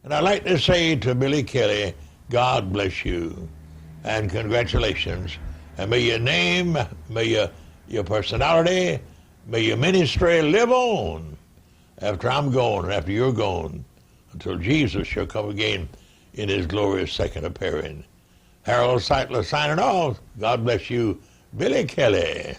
And I'd like to say to Billy Kelly, God bless you, and congratulations. And may your name, may your personality, may your ministry live on after I'm gone, after you're gone, until Jesus shall come again in his glorious second appearing. Harold Seitler signing off. God bless you, Billy Kelly.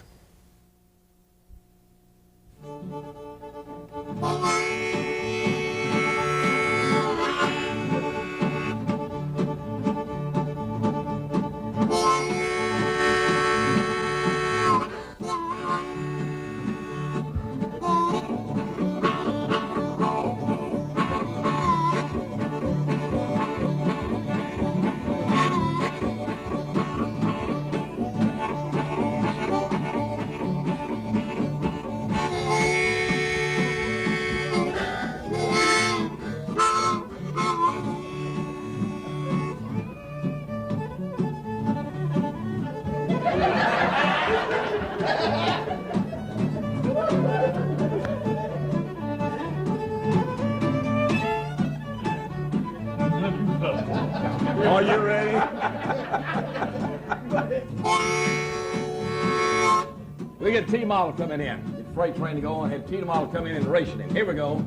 Are you ready? We get T-model coming in. Get the freight train to go on. Have T-model come in and racing in. Here we go.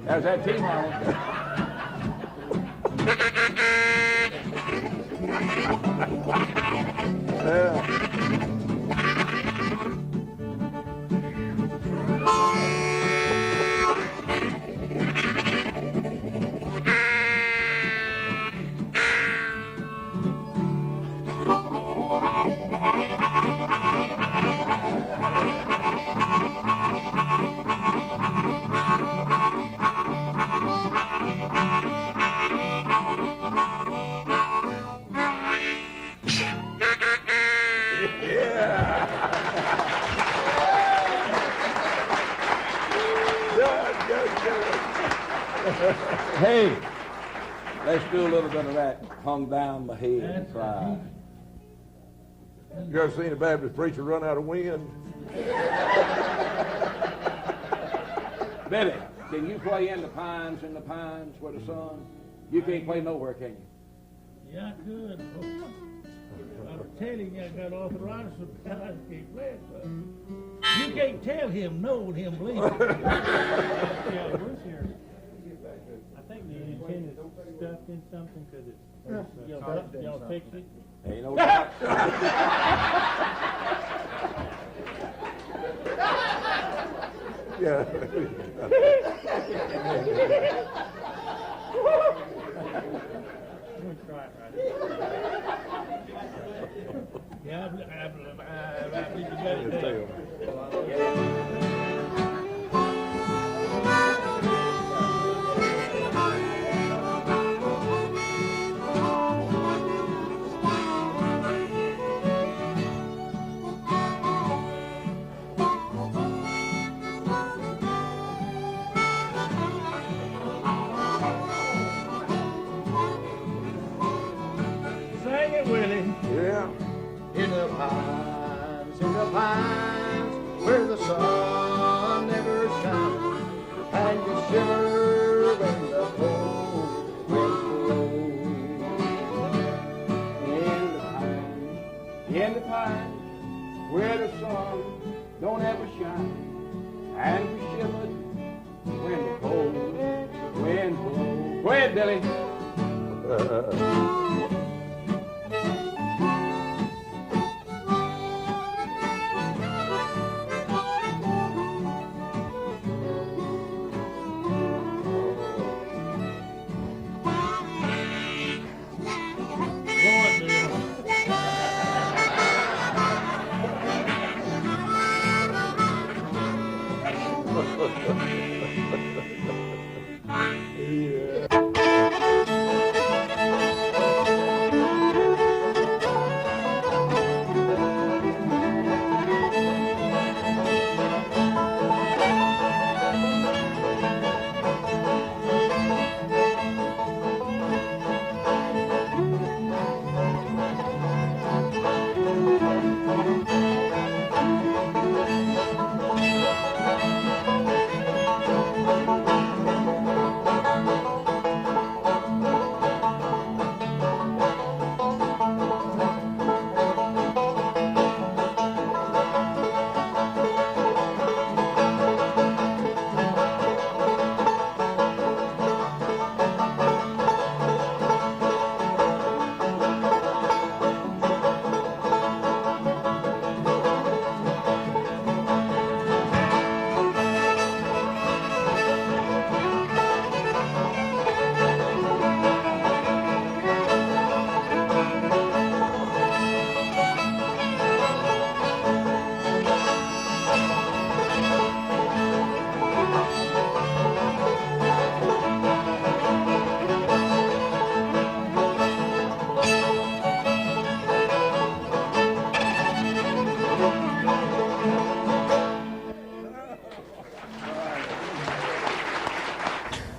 There's that T-model. Hey, let's do a little bit of that. Hung down my head and cried. You ever seen a Baptist preacher run out of wind? Billy, can you play in the pines where the sun? You can't play nowhere, can you? Yeah, I could. I was telling you I got arthritis, but I can't play it. But you can't tell him no and him believe it. Yeah, Bruce here. I think the antenna's stuck in something because it's y'all fix it. Ain't no doubt. Yeah. We'll try it right. Yeah, I believe you got it there. Yeah. In the pines, where the sun never shines, and you shiver when the cold wind blows. In the pines, where the sun don't ever shine, and we shivered when the cold wind blows. Go ahead, Billy.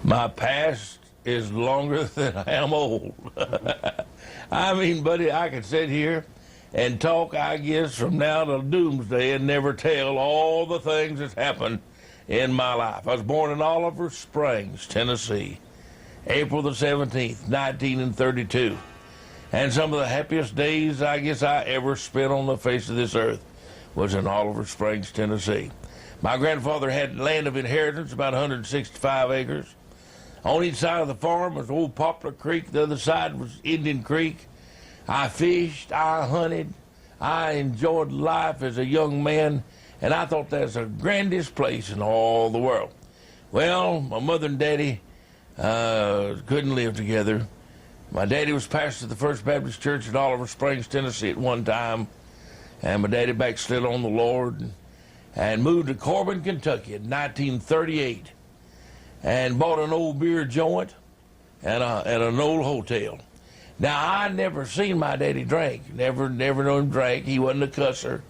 My past is longer than I am old. I mean, buddy, I could sit here and talk, I guess, from now till doomsday and never tell all the things that's happened in my life. I was born in Oliver Springs, Tennessee, April the 17th, 1932. And some of the happiest days I guess I ever spent on the face of this earth was in Oliver Springs, Tennessee. My grandfather had land of inheritance, about 165 acres. On each side of the farm was old Poplar Creek. The other side was Indian Creek. I fished, I hunted, I enjoyed life as a young man, and I thought that's the grandest place in all the world. Well, my mother and daddy couldn't live together. My daddy was pastor of the First Baptist Church at Oliver Springs, Tennessee at one time, and my daddy backslid on the Lord and moved to Corbin, Kentucky in 1938 and bought an old beer joint and an old hotel. Now, I never seen my daddy drink, never known him drink. He wasn't a cusser,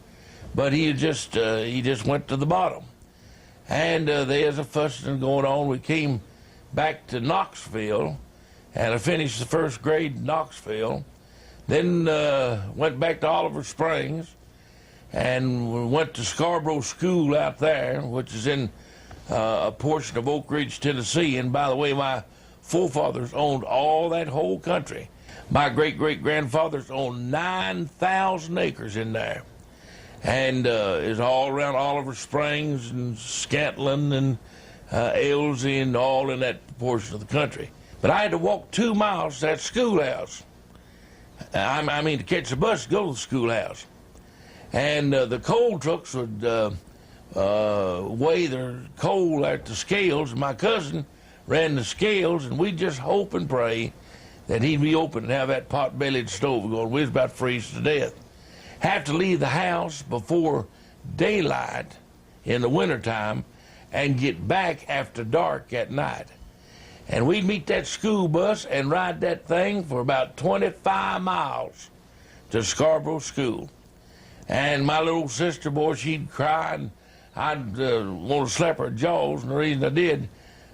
but he just went to the bottom. And there's a fussing going on. We came back to Knoxville, and I finished the first grade in Knoxville. Then went back to Oliver Springs, and went to Scarborough School out there, which is in a portion of Oak Ridge, Tennessee. And by the way, my forefathers owned all that whole country. My great-great-grandfathers owned 9,000 acres in there. And it's all around Oliver Springs and Scantling and Elsie and all in that portion of the country. But I had to walk 2 miles to that schoolhouse. I mean, to catch the bus to go to the schoolhouse. And the coal trucks would weigh their coal at the scales. And my cousin ran the scales, and we'd just hope and pray that he'd be open and have that pot-bellied stove going. We was about freezing to death. Have to leave the house before daylight in the wintertime and get back after dark at night. And we'd meet that school bus and ride that thing for about 25 miles to Scarborough School. And my little sister, boy, she'd cry, and I'd want to slap her jaws, and the reason I did,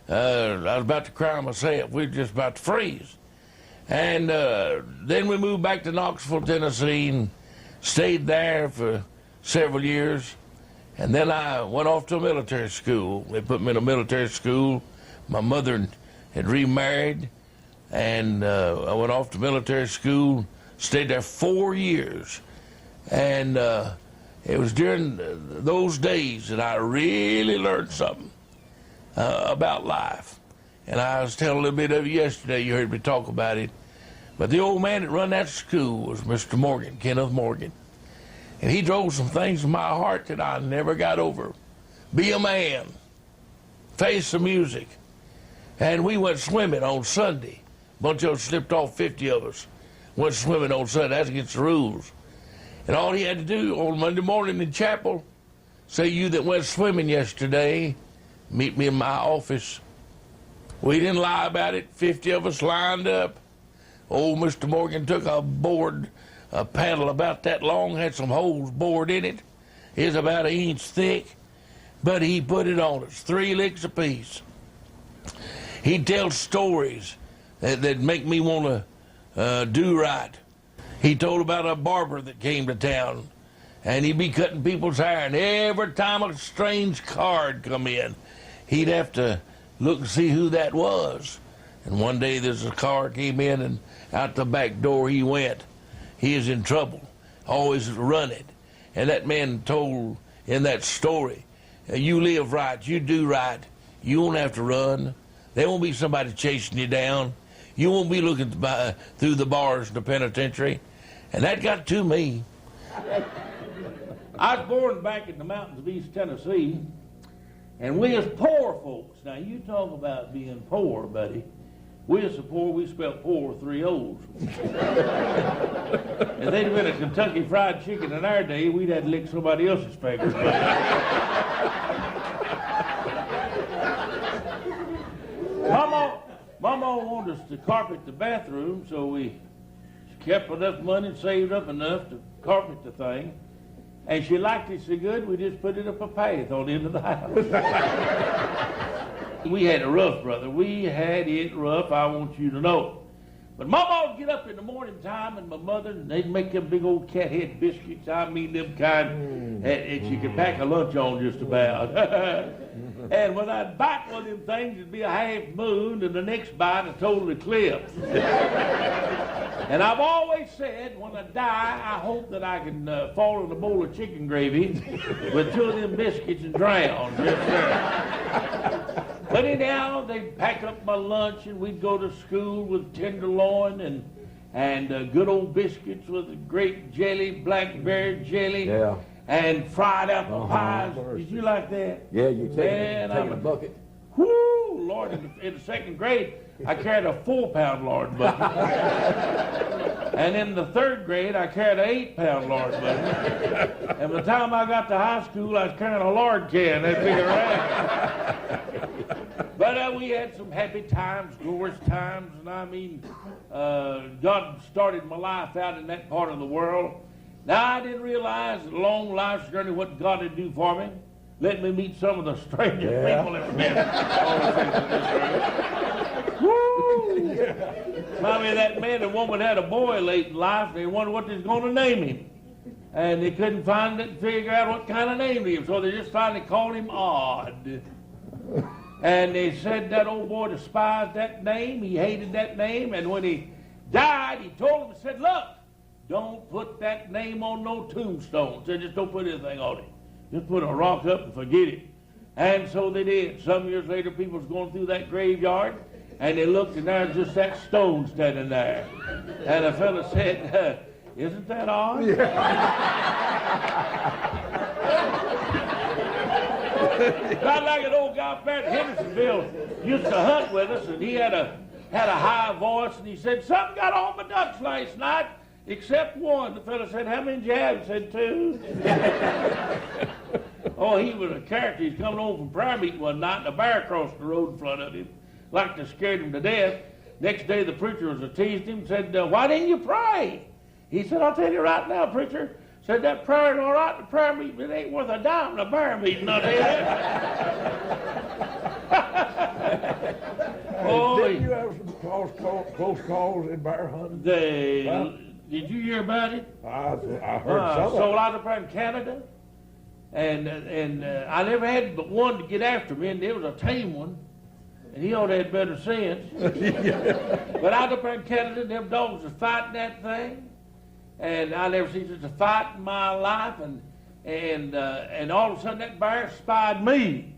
I was about to cry myself. We were just about to freeze. And then we moved back to Knoxville, Tennessee, and stayed there for several years. And then I went off to a military school. They put me in a military school. My mother had remarried, and I went off to military school, stayed there 4 years. And it was during those days that I really learned something about life. And I was telling a little bit of it yesterday. You heard me talk about it. But the old man that run that school was Mr. Morgan, Kenneth Morgan. And he drove some things in my heart that I never got over. Be a man. Face the music. And we went swimming on Sunday. A bunch of us slipped off, 50 of us. Went swimming on Sunday. That's against the rules. And all he had to do on Monday morning in chapel, say, you that went swimming yesterday, meet me in my office. We didn't lie about it. 50 of us lined up. Old Mr. Morgan took a board, a paddle about that long, had some holes bored in it. It was about 1 inch thick, but he put it on us, 3 licks apiece. He'd tell stories that make me want to do right. He told about a barber that came to town, and he'd be cutting people's hair, and every time a strange card come in, he'd have to look and see who that was. And one day there's a car came in, and out the back door he went. He is in trouble, always running. And that man told in that story, you live right, you do right, you won't have to run. There won't be somebody chasing you down. You won't be looking through the bars in the penitentiary. And that got to me. I was born back in the mountains of East Tennessee, and we as poor folks, now you talk about being poor, buddy. We as so poor, we spelled poor with 3 O's. If they'd have been a Kentucky Fried Chicken in our day, we'd have to lick somebody else's fingers. Mama wanted us to carpet the bathroom, so we kept enough money and saved up enough to carpet the thing. And she liked it so good, we just put it up a path on the end of the house. We had it rough, brother. We had it rough, I want you to know. But Mama would get up in the morning time, and my mother, and they'd make them big old cat head biscuits. I mean, them kind that you could pack a lunch on just about. And when I'd bite one of them things, it'd be a half moon, and the next bite a total eclipse. And I've always said, when I die, I hope that I can fall in a bowl of chicken gravy with 2 of them biscuits and drown. Just there. But anyhow, they'd pack up my lunch, and we'd go to school with tenderloin and good old biscuits with grape jelly, blackberry jelly, and fried apple pies. Did you like that? Yeah, you take a bucket. Whoo, Lord, in the 2nd grade, I carried a 4-pound lard bucket. And in the 3rd grade, I carried an 8-pound lard bucket. And by the time I got to high school, I was carrying a lard can, that big around. But we had some happy times, glorious times, and I mean, God started my life out in that part of the world. Now, I didn't realize that along life's journey what God would do for me. Let me meet some of the strangest people ever met. Woo! I mean, that man and woman had a boy late in life. They wondered what they was going to name him. And they couldn't figure out what kind of name to give. So they just finally called him Odd. And they said that old boy despised that name. He hated that name. And when he died, he told them, he said, look, don't put that name on no tombstone. Said, just don't put anything on it. Just put a rock up and forget it. And so they did. Some years later, people was going through that graveyard, and they looked, and there was just that stone standing there. And a fellow said, isn't that odd? Not like an old guy up there at Hendersonville used to hunt with us, and he had a high voice, and he said, something got on my ducks last night, except one. The fellow said, how many did you have? He said, 2. Oh, he was a character. He's coming home from prayer meeting one night, and a bear crossed the road in front of him. Like to scared him to death. Next day, the preacher was teased him, said, why didn't you pray? He said, I'll tell you right now, preacher. Said, that prayer's all right, the prayer meeting, it ain't worth a dime in a bear meeting, I'll tell you that. Oh, Didn't you have some close calls in bear hunting? Did you hear about it? I heard some So of I was up in Canada, and I never had but one to get after me, and there was a tame one, and he ought to have better sense. But I was up in Canada, and them dogs was fighting that thing. And I never seen such a fight in my life, and all of a sudden that bear spied me.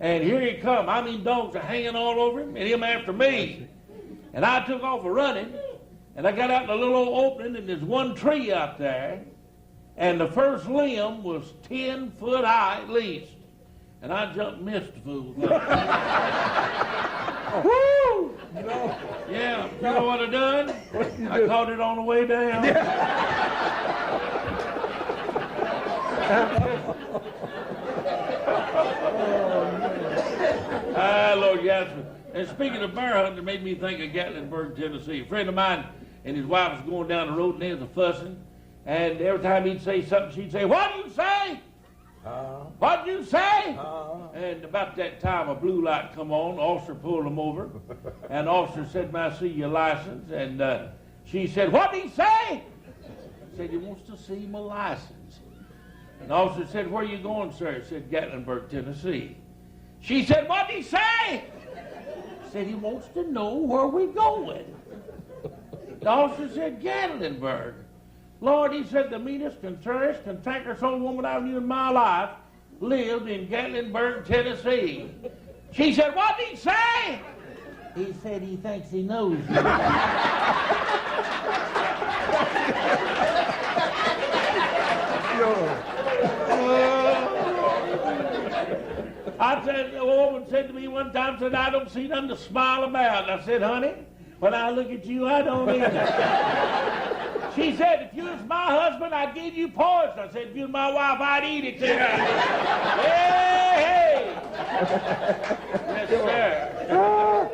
And here he come. I mean, dogs are hanging all over him, and him after me. And I took off running, and I got out in a little old opening, and there's one tree out there, and the first limb was 10 foot high at least. And I jumped and missed the fool. Woo! Yeah, you know what I done? I caught it on the way down. Lord, yes. And speaking of bear hunting, it made me think of Gatlinburg, Tennessee. A friend of mine and his wife was going down the road, and they was fussing. And every time he'd say something, she'd say, "What did you say? What did you say?" And about that time, a blue light come on. The officer pulled him over. And the officer said, "May I see your license?" And she said, "What did he say?" He said, "He wants to see my license." And the officer said, "Where are you going, sir?" He said, "Gatlinburg, Tennessee." She said, "What did he say?" He said, "He wants to know where we're going." The officer said, "Gatlinburg." Lord, he said, the meanest, conserest, cantankerous old woman I knew in my life lived in Gatlinburg, Tennessee. She said, "What did he say?" He said, "He thinks he knows you." I said, the woman said to me one time, said, "I don't see nothing to smile about." And I said, "Honey, when I look at you, I don't either." She said, "If you was my husband, I'd give you poison." I said, "If you was my wife, I'd eat it too." Hey! Yes, sir.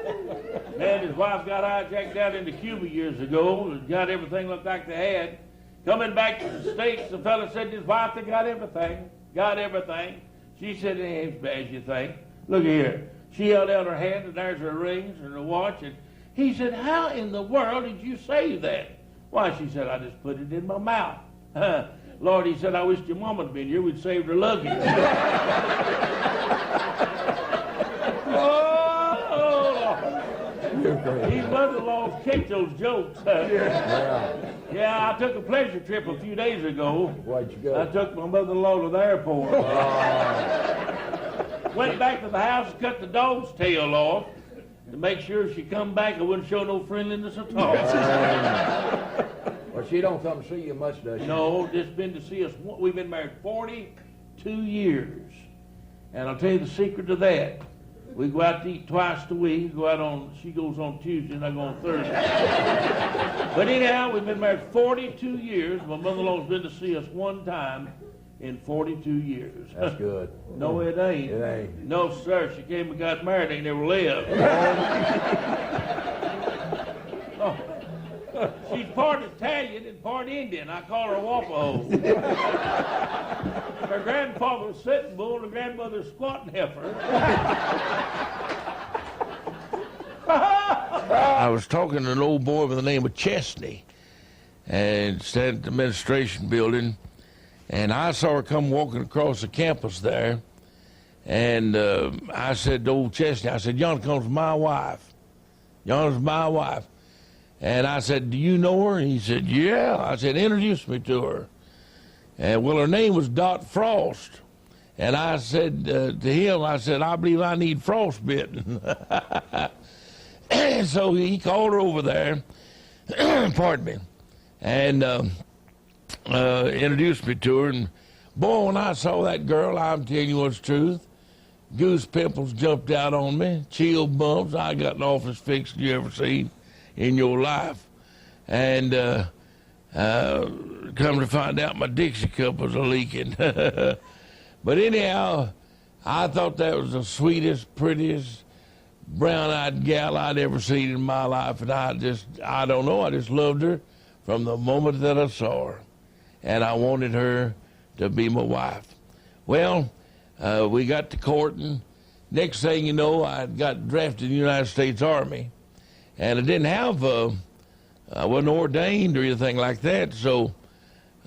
Man, his wife got hijacked down into Cuba years ago and got everything looked like they had. Coming back to the States, the fella said to his wife, "They got everything. Got everything." She said, "It ain't as bad as you think. Look here." She held out her hand, and there's her rings and her watch. And he said, how in the world did you save that? Why, she said, I just put it in my mouth. Lord, he said, I wish your mama had been here. We'd saved her luggage. These mother-in-laws kick those jokes. Yeah, I took a pleasure trip a few days ago. Where'd you go? I took my mother-in-law to the airport. Went back to the house and cut the dog's tail off to make sure if she come back, I wouldn't show no friendliness at all. Well, she don't come see you much, does she? No, just been to see us. We've been married 42 years. And I'll tell you the secret to that. We go out to eat twice a week. She goes on Tuesday and I go on Thursday. But anyhow, we've been married 42 years. My mother-in-law's been to see us one time in 42 years. That's good. No, it ain't. It ain't. No, sir. She came and got married. Ain't never lived. Oh. She's part Italian and part Indian. I call her a Wapaho. Her grandfather was sitting bull and her grandmother was squatting heifer. I was talking to an old boy by the name of Chesney, and standing at the administration building, and I saw her come walking across the campus there, and I said to old Chesney, I said, "Yon comes my wife. Yon's my wife." And I said, "Do you know her?" And he said, "Yeah." I said, "Introduce me to her." And well, her name was Dot Frost. And I said to him, I said, "I believe I need frostbitten." And so he called her over there, pardon me, and introduced me to her. And boy, when I saw that girl, I'm telling you what's truth, goose pimples jumped out on me, chill bumps. I got an office fix you ever seen in your life. And come to find out, my Dixie cup was a-leaking. But anyhow, I thought that was the sweetest, prettiest, brown-eyed gal I'd ever seen in my life. And I don't know, I just loved her from the moment that I saw her. And I wanted her to be my wife. Well, we got to courting. Next thing you know, I got drafted in the United States Army. And I didn't have, I wasn't ordained or anything like that, so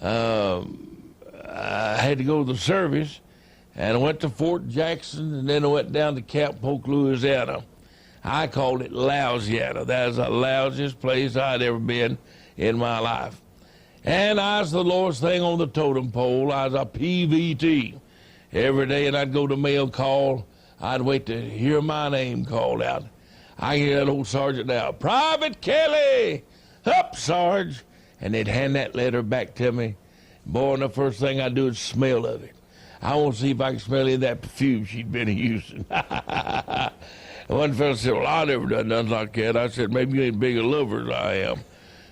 I had to go to the service. And I went to Fort Jackson, and then I went down to Camp Polk, Louisiana. I called it Louisiana. That was the lousiest place I'd ever been in my life. And I was the lowest thing on the totem pole. I was a PVT. Every day, and I'd go to mail call. I'd wait to hear my name called out. I hear that old sergeant now, "Private Kelly, up, Sarge." And they'd hand that letter back to me. Boy, and the first thing I'd do is smell of it. I want to see if I can smell any of that perfume she'd been using. One fellow said, "Well, I never done nothing like that." I said, "Maybe you ain't big a lover as I am."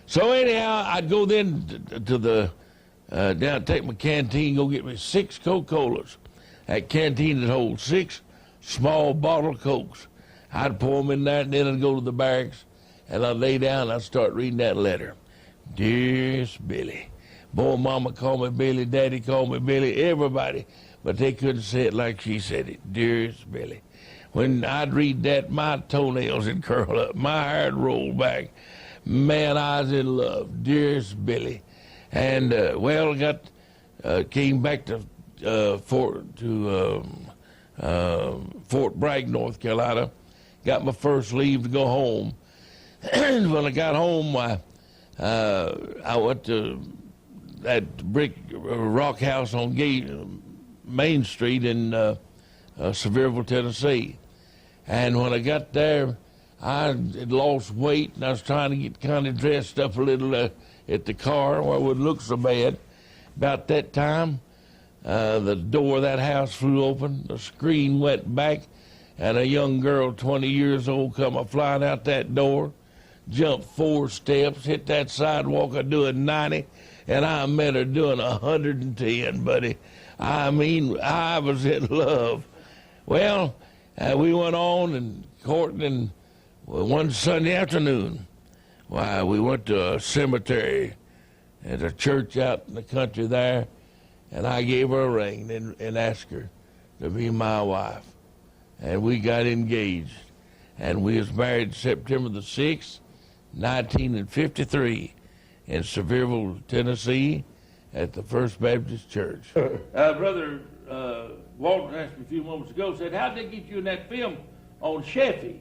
So anyhow, I'd go then to the, down, take my canteen, go get me 6 Coca-Colas. That canteen would hold 6 small bottle Cokes. I'd pour them in there, and then I'd go to the barracks, and I'd lay down, and I'd start reading that letter. "Dearest Billy." Boy, Mama called me Billy, Daddy called me Billy, everybody. But they couldn't say it like she said it. "Dearest Billy." When I'd read that, my toenails would curl up, my hair would roll back. Man, I was in love. "Dearest Billy." And, well, came back to Fort Bragg, North Carolina. Got my first leave to go home. When I got home, I went to that brick rock house on Main Street in Sevierville, Tennessee. And when I got there, I had lost weight, and I was trying to get kind of dressed up a little at the car where it wouldn't look so bad. About that time, the door of that house flew open, the screen went back, and a young girl, 20 years old, come flying out that door, jumped 4 steps, hit that sidewalk doing 90, and I met her doing 110, buddy. I mean, I was in love. Well, we went on and courting, and one Sunday afternoon, why, we went to a cemetery at a church out in the country there, and I gave her a ring and asked her to be my wife. and we got engaged. And we was married September the 6th, 1953 in Sevierville, Tennessee at the First Baptist Church. Brother Walton asked me a few moments ago, said, how did they get you in that film on Sheffy?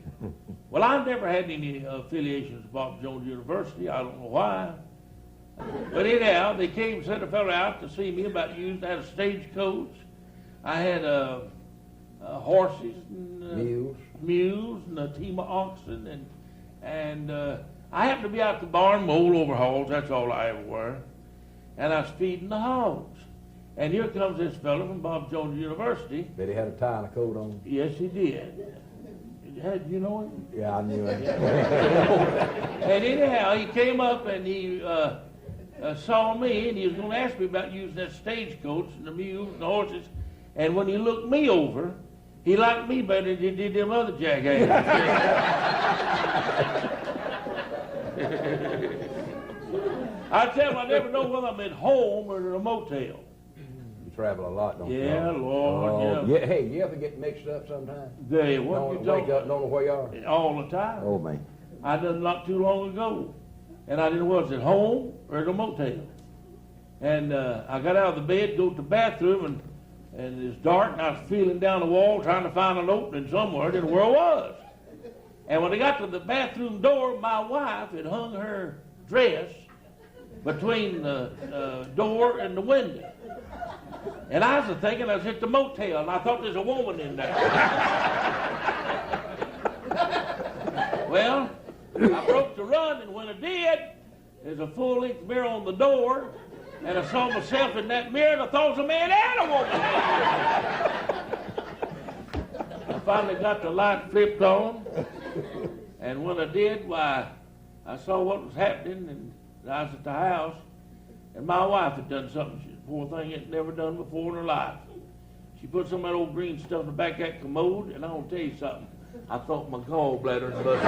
Well, I've never had any affiliations with Bob Jones University. I don't know why. But anyhow, they came, sent a fellow out to see me about using. I had a stagecoach. I had horses and mules and a team of oxen. And I happened to be out the barn, my old overhauls. That's all I ever were. And I was feeding the hogs. And here comes this fellow from Bob Jones University. Bet he had a tie and a coat on. Yes, he did. You know him? Yeah, I knew it. And anyhow, he came up and he saw me, and he was going to ask me about using that stagecoach and the mules and the horses. And when he looked me over, he liked me better than he did them other jackasses. I tell him I never know whether I'm at home or in a motel. You travel a lot, don't you? Yeah, Lord, yeah. Hey, you ever get mixed up sometimes? Hey, what you Wake up, don't know where you are? All the time. Oh, man. I done not too long ago. And I didn't know was at home or at a motel. And I got out of the bed, go to the bathroom, and it was dark, and I was feeling down the wall trying to find an opening somewhere. Didn't know where it was. And when I got to the bathroom door, my wife had hung her dress between the door and the window. And I was thinking I was at the motel, and I thought there's a woman in there. Well, I broke the run, and when I did, there's a full-length mirror on the door, and I saw myself in that mirror, and I thought it was a man and a woman. I finally got the light flipped on, and when I did, why, I saw what was happening, and I was at the house, and my wife had done something she, poor thing, had never done before in her life. She put some of that old green stuff in the back of that commode, and I want to tell you something. I thought my gallbladder was busted.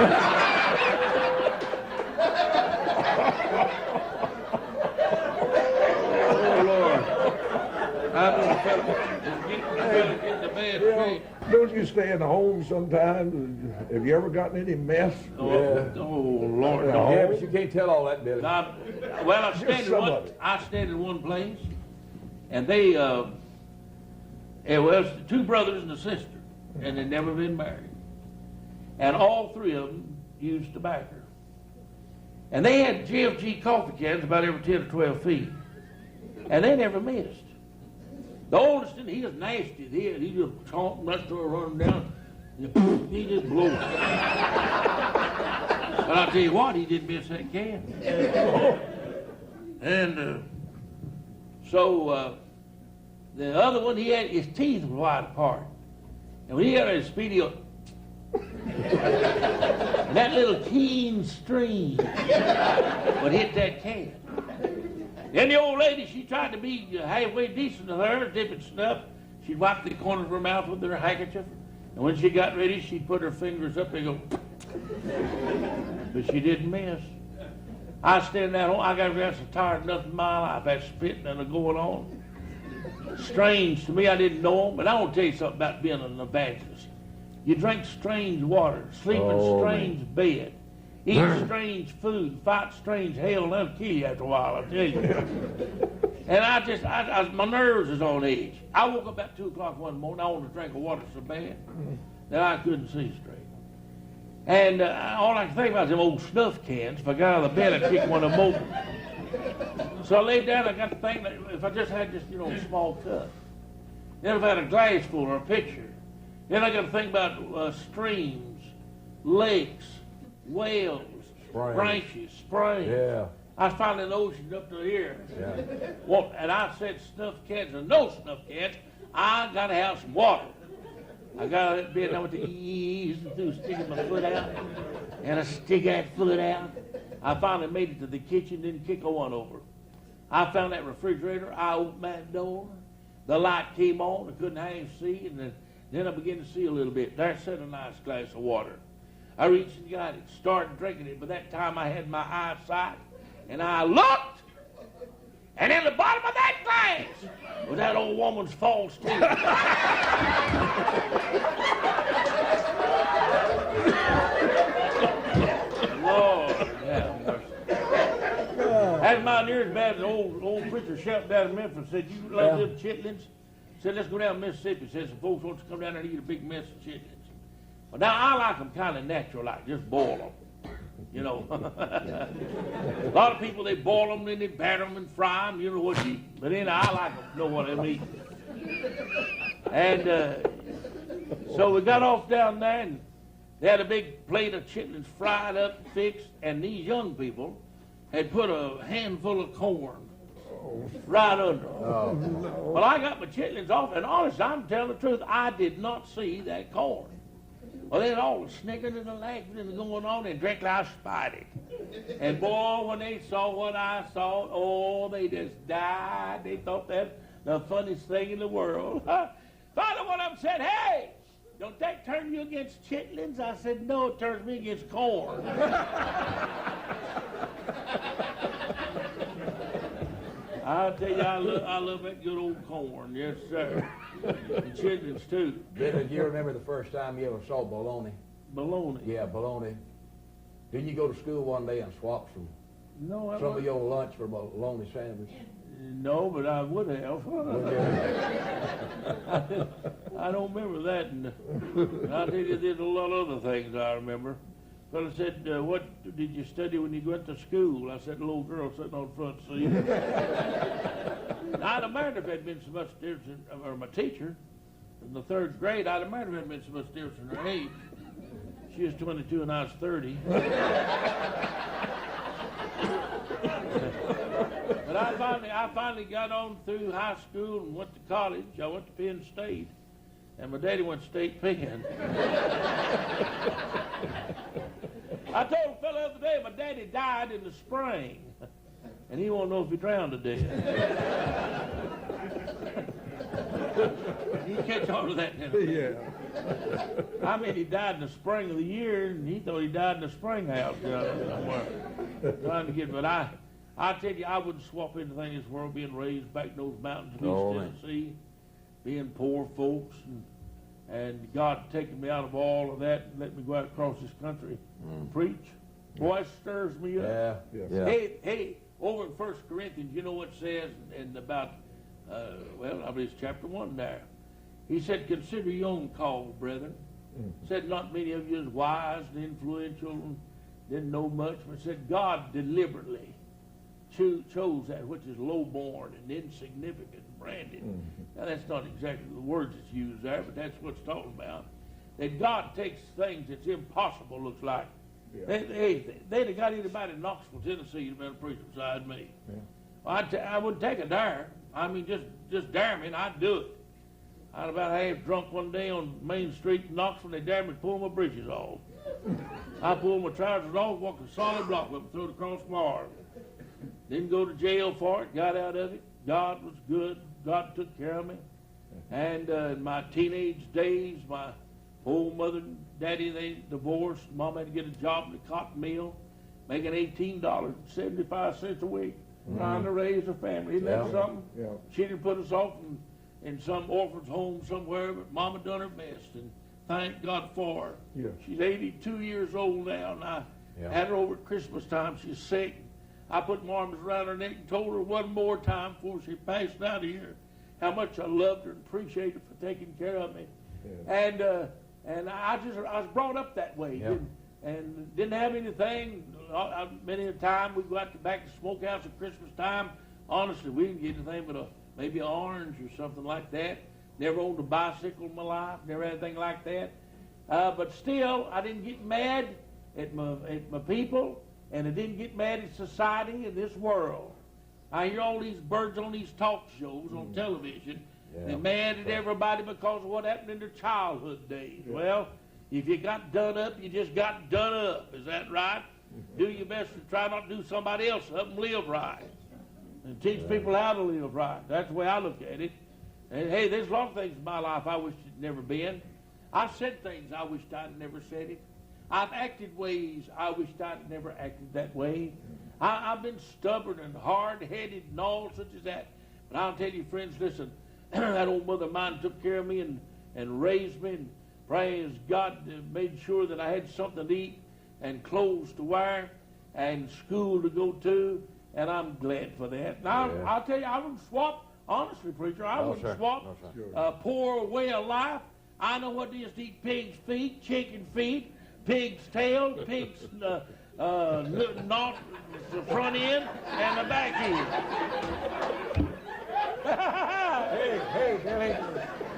Oh, Lord. I don't get the bed quick. Don't you stay in the home sometimes? Have you ever gotten any mess? Oh, Lord. No. Yeah, but you can't tell all that, Billy. I stayed in one place, and they, it was two brothers and a sister, and they'd never been married. And all three of them used tobacco. And they had GFG coffee cans about every 10 or 12 feet. And they never missed. The oldest, he was nasty. He just chomped, that store running down. He just blew it. But I'll tell you what, he didn't miss that can. And so the other one, he had his teeth were wide apart. And when he got his speedy, and that little keen stream would hit that can. Then the old lady, she tried to be halfway decent to her, dipping stuff. She'd wipe the corner of her mouth with her handkerchief. And when she got ready, she'd put her fingers up and go, but she didn't miss. I was standing at home, I got so tired of nothing in my life, that spitting and going on. Strange to me, I didn't know them, but I want to tell you something about being an evangelist. You drink strange water, sleep in strange bed, eat strange food, fight strange hell, and that'll kill you after a while, I tell you. And my nerves is on edge. I woke up about 2 o'clock one morning, I wanted to drink water so bad that I couldn't see straight. And all I could think about was them old snuff cans. If I got out of the bed, I'd pick one of them open. So I laid down, I got to think that if I just had just, a small cup. Then if I had a glass full or a pitcher. Then I got to think about streams, lakes, wells, branches, springs. Yeah. I was finding an ocean up to here. Yeah. Well, and I said snuff cans or no snuff cans, I got to have some water. I got out of that bed and I went to ease through sticking my foot out. And I stick that foot out. I finally made it to the kitchen, didn't kick a one over. I found that refrigerator. I opened that door. The light came on. I couldn't hardly see. And then I began to see a little bit. There sat a nice glass of water. I reached and got it, started drinking it. By that time I had my eyesight. And I looked. And in the bottom of that glass was that old woman's false teeth. near as bad as an old preacher shouting down in Memphis said, "You love them chitlins?" Said, "Let's go down to Mississippi." Said, "Some folks want to come down there and eat a big mess of chitlins." Well, now I like them kind of natural, like just boil them. You know, a lot of people, they boil them, then they batter them and fry them. You know what you eat. But then I like them. Know what I mean? And so we got off down there, and they had a big plate of chitlins fried up, fixed, and these young people had put a handful of corn right under them. Oh, no. Well, I got my chitlins off, and honestly, I'm telling the truth, I did not see that corn. Well, they had all the snickering and the laughing and going on, and directly I spied it. And boy, when they saw what I saw, oh, they just died. They thought that the funniest thing in the world. Finally, one of them said, "Hey, don't that turn you against chitlins?" I said, "No, it turns me against corn." I'll tell you, I love that good old corn, yes, sir. And chitlins, too. Dennis, do you remember the first time you ever saw bologna? Bologna. Yeah, bologna. Didn't you go to school one day and swap some of your lunch for a bologna sandwich? No, but I would have. I don't remember that. And I'll tell you, there's a lot of other things I remember. But I said, "What did you study when you went to school?" I said, "The little girl sitting on the front seat." I'd have married if it had been so much difference, or my teacher in the 3rd grade, I'd have married if it had been so much difference in her age. She was 22 and I was 30. But I finally got on through high school and went to college. I went to Penn State, and my daddy went to State Penn. I told a fellow the other day, my daddy died in the spring, and he won't know if he drowned to death. You catch on to that now. Yeah. I mean, he died in the spring of the year, and he thought he died in the spring house somewhere. Trying to get, but I tell you, I wouldn't swap anything in this world, being raised back in those mountains of East Tennessee, being poor folks, and God taking me out of all of that and let me go out across this country and preach. Boy, it stirs me up. Yeah. Hey, over in 1 Corinthians, you know what it says in about, I believe it's chapter 1 there. He said, "Consider your own call, brethren." Said, "Not many of you is wise and influential and didn't know much," but said, "God deliberately chose that which is low-born and insignificant and branded." Now, that's not exactly the words that's used there, but that's what it's talking about. That God takes things that's impossible, looks like. Yeah. They'd have got anybody in Knoxville, Tennessee, to be a preacher beside me. Yeah. I wouldn't take a dare. I mean, just dare me, and I'd do it. I was about half drunk one day on Main Street in Knoxville, and they dared me to pull my breeches off. I pulled my trousers off, walked a solid block up and threw it across my arm. Didn't go to jail for it, got out of it. God was good. God took care of me. And in my teenage days, my old mother and daddy, they divorced. Mom had to get a job in the cotton mill, making $18.75 a week, trying to raise a family. Isn't that something? Yeah. She didn't put us off in some orphan's home somewhere, but Mama done her best, and thank God for her. Yeah. She's 82 years old now, and I had her over at Christmas time. She's sick. I put my arms around her neck and told her one more time before she passed out of here how much I loved her and appreciated her for taking care of me. Yeah. And I was brought up that way, and didn't have anything. Many a time we go out back to the smokehouse at Christmas time. Honestly, we didn't get anything but maybe an orange or something like that. Never owned a bicycle in my life. Never had anything like that. But still, I didn't get mad at my people, and I didn't get mad at society in this world. I hear all these birds on these talk shows on television. They're mad at everybody because of what happened in their childhood days. Yeah. Well, if you got done up, you just got done up. Is that right? Do your best to try not to do somebody else up and live right. And teach people how to live right. That's the way I look at it. And hey, there's a lot of things in my life I wish it'd never been. I've said things I wished I'd never said it. I've acted ways I wished I'd never acted that way. I've been stubborn and hard-headed and all such as that. But I'll tell you, friends, listen, that old mother of mine took care of me and raised me, and praise God, made sure that I had something to eat and clothes to wear and school to go to. and I'm glad for that. Now, Yeah. I'll tell you, I wouldn't swap, honestly, preacher, I No, wouldn't sir. swap No, sir. a poor way of life. I know what it is to eat pig's feet, chicken feet, pig's tail, pig's not the front end and the back end. Hey, Billy,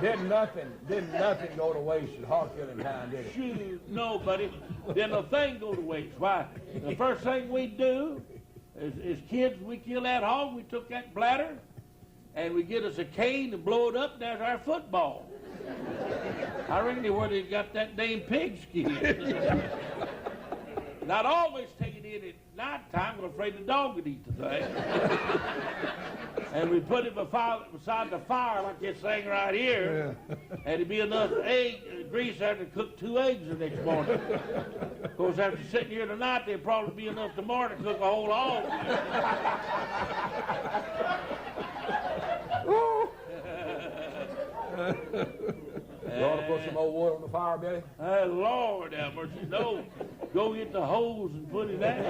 didn't nothing go to waste at hog killing time, did it? Shoot, no, buddy. Then the thing go to waste. Why? The first thing we do is kids, we kill that hog, we took that bladder, and we get us a cane and blow it up, and there's our football. I reckon where they got that damn pig skin. Not always take it in at night time, I'm afraid the dog would eat the thing. And we put it beside the fire like this thing right here, and it'd be enough grease there to cook 2 eggs the next morning. Of course, after sitting here tonight, there'd probably be enough tomorrow to cook a whole hog. You ought to put some old wood on the fire, Billy? Oh, Lord have mercy. No, go get the hose and put it out.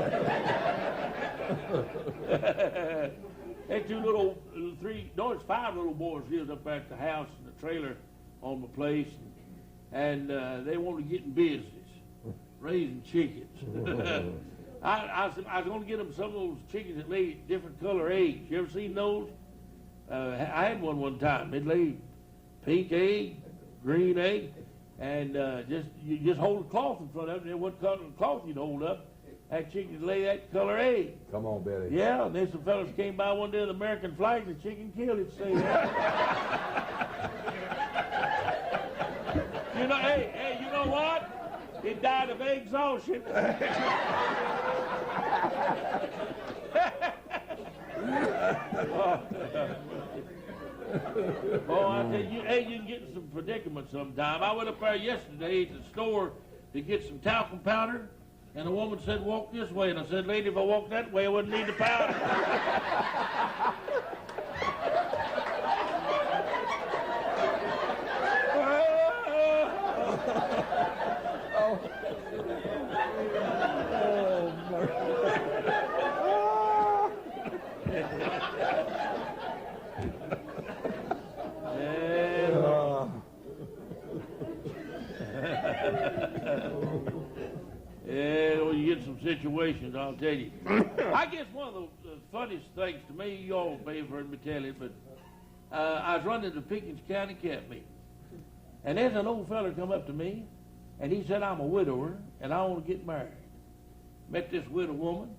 That 5 little boys lived up at the house in the trailer on my place, and they wanted to get in business, raising chickens. I was going to get them some of those chickens that lay different color eggs. You ever seen those? I had one time. It laid pink egg, green egg, and you just hold a cloth in front of it, and what color cloth you'd hold up, that chicken would lay that color egg. Come on, Billy. Yeah, and then some fellas came by one day with an American flag, and the chicken killed it. Say that. Hey, you know what? It died of exhaustion. Oh, I tell you, hey, you can get in some predicament sometime. I went up there yesterday to the store to get some talcum powder, and the woman said, walk this way. And I said, lady, if I walk that way, I wouldn't need the powder. You get some situations, I'll tell you. I guess one of the funniest things to me, you all may have heard me tell it, but I was running the Pickens County camp meeting. And there's an old fella come up to me, and he said, I'm a widower, and I want to get married. Met this widow woman,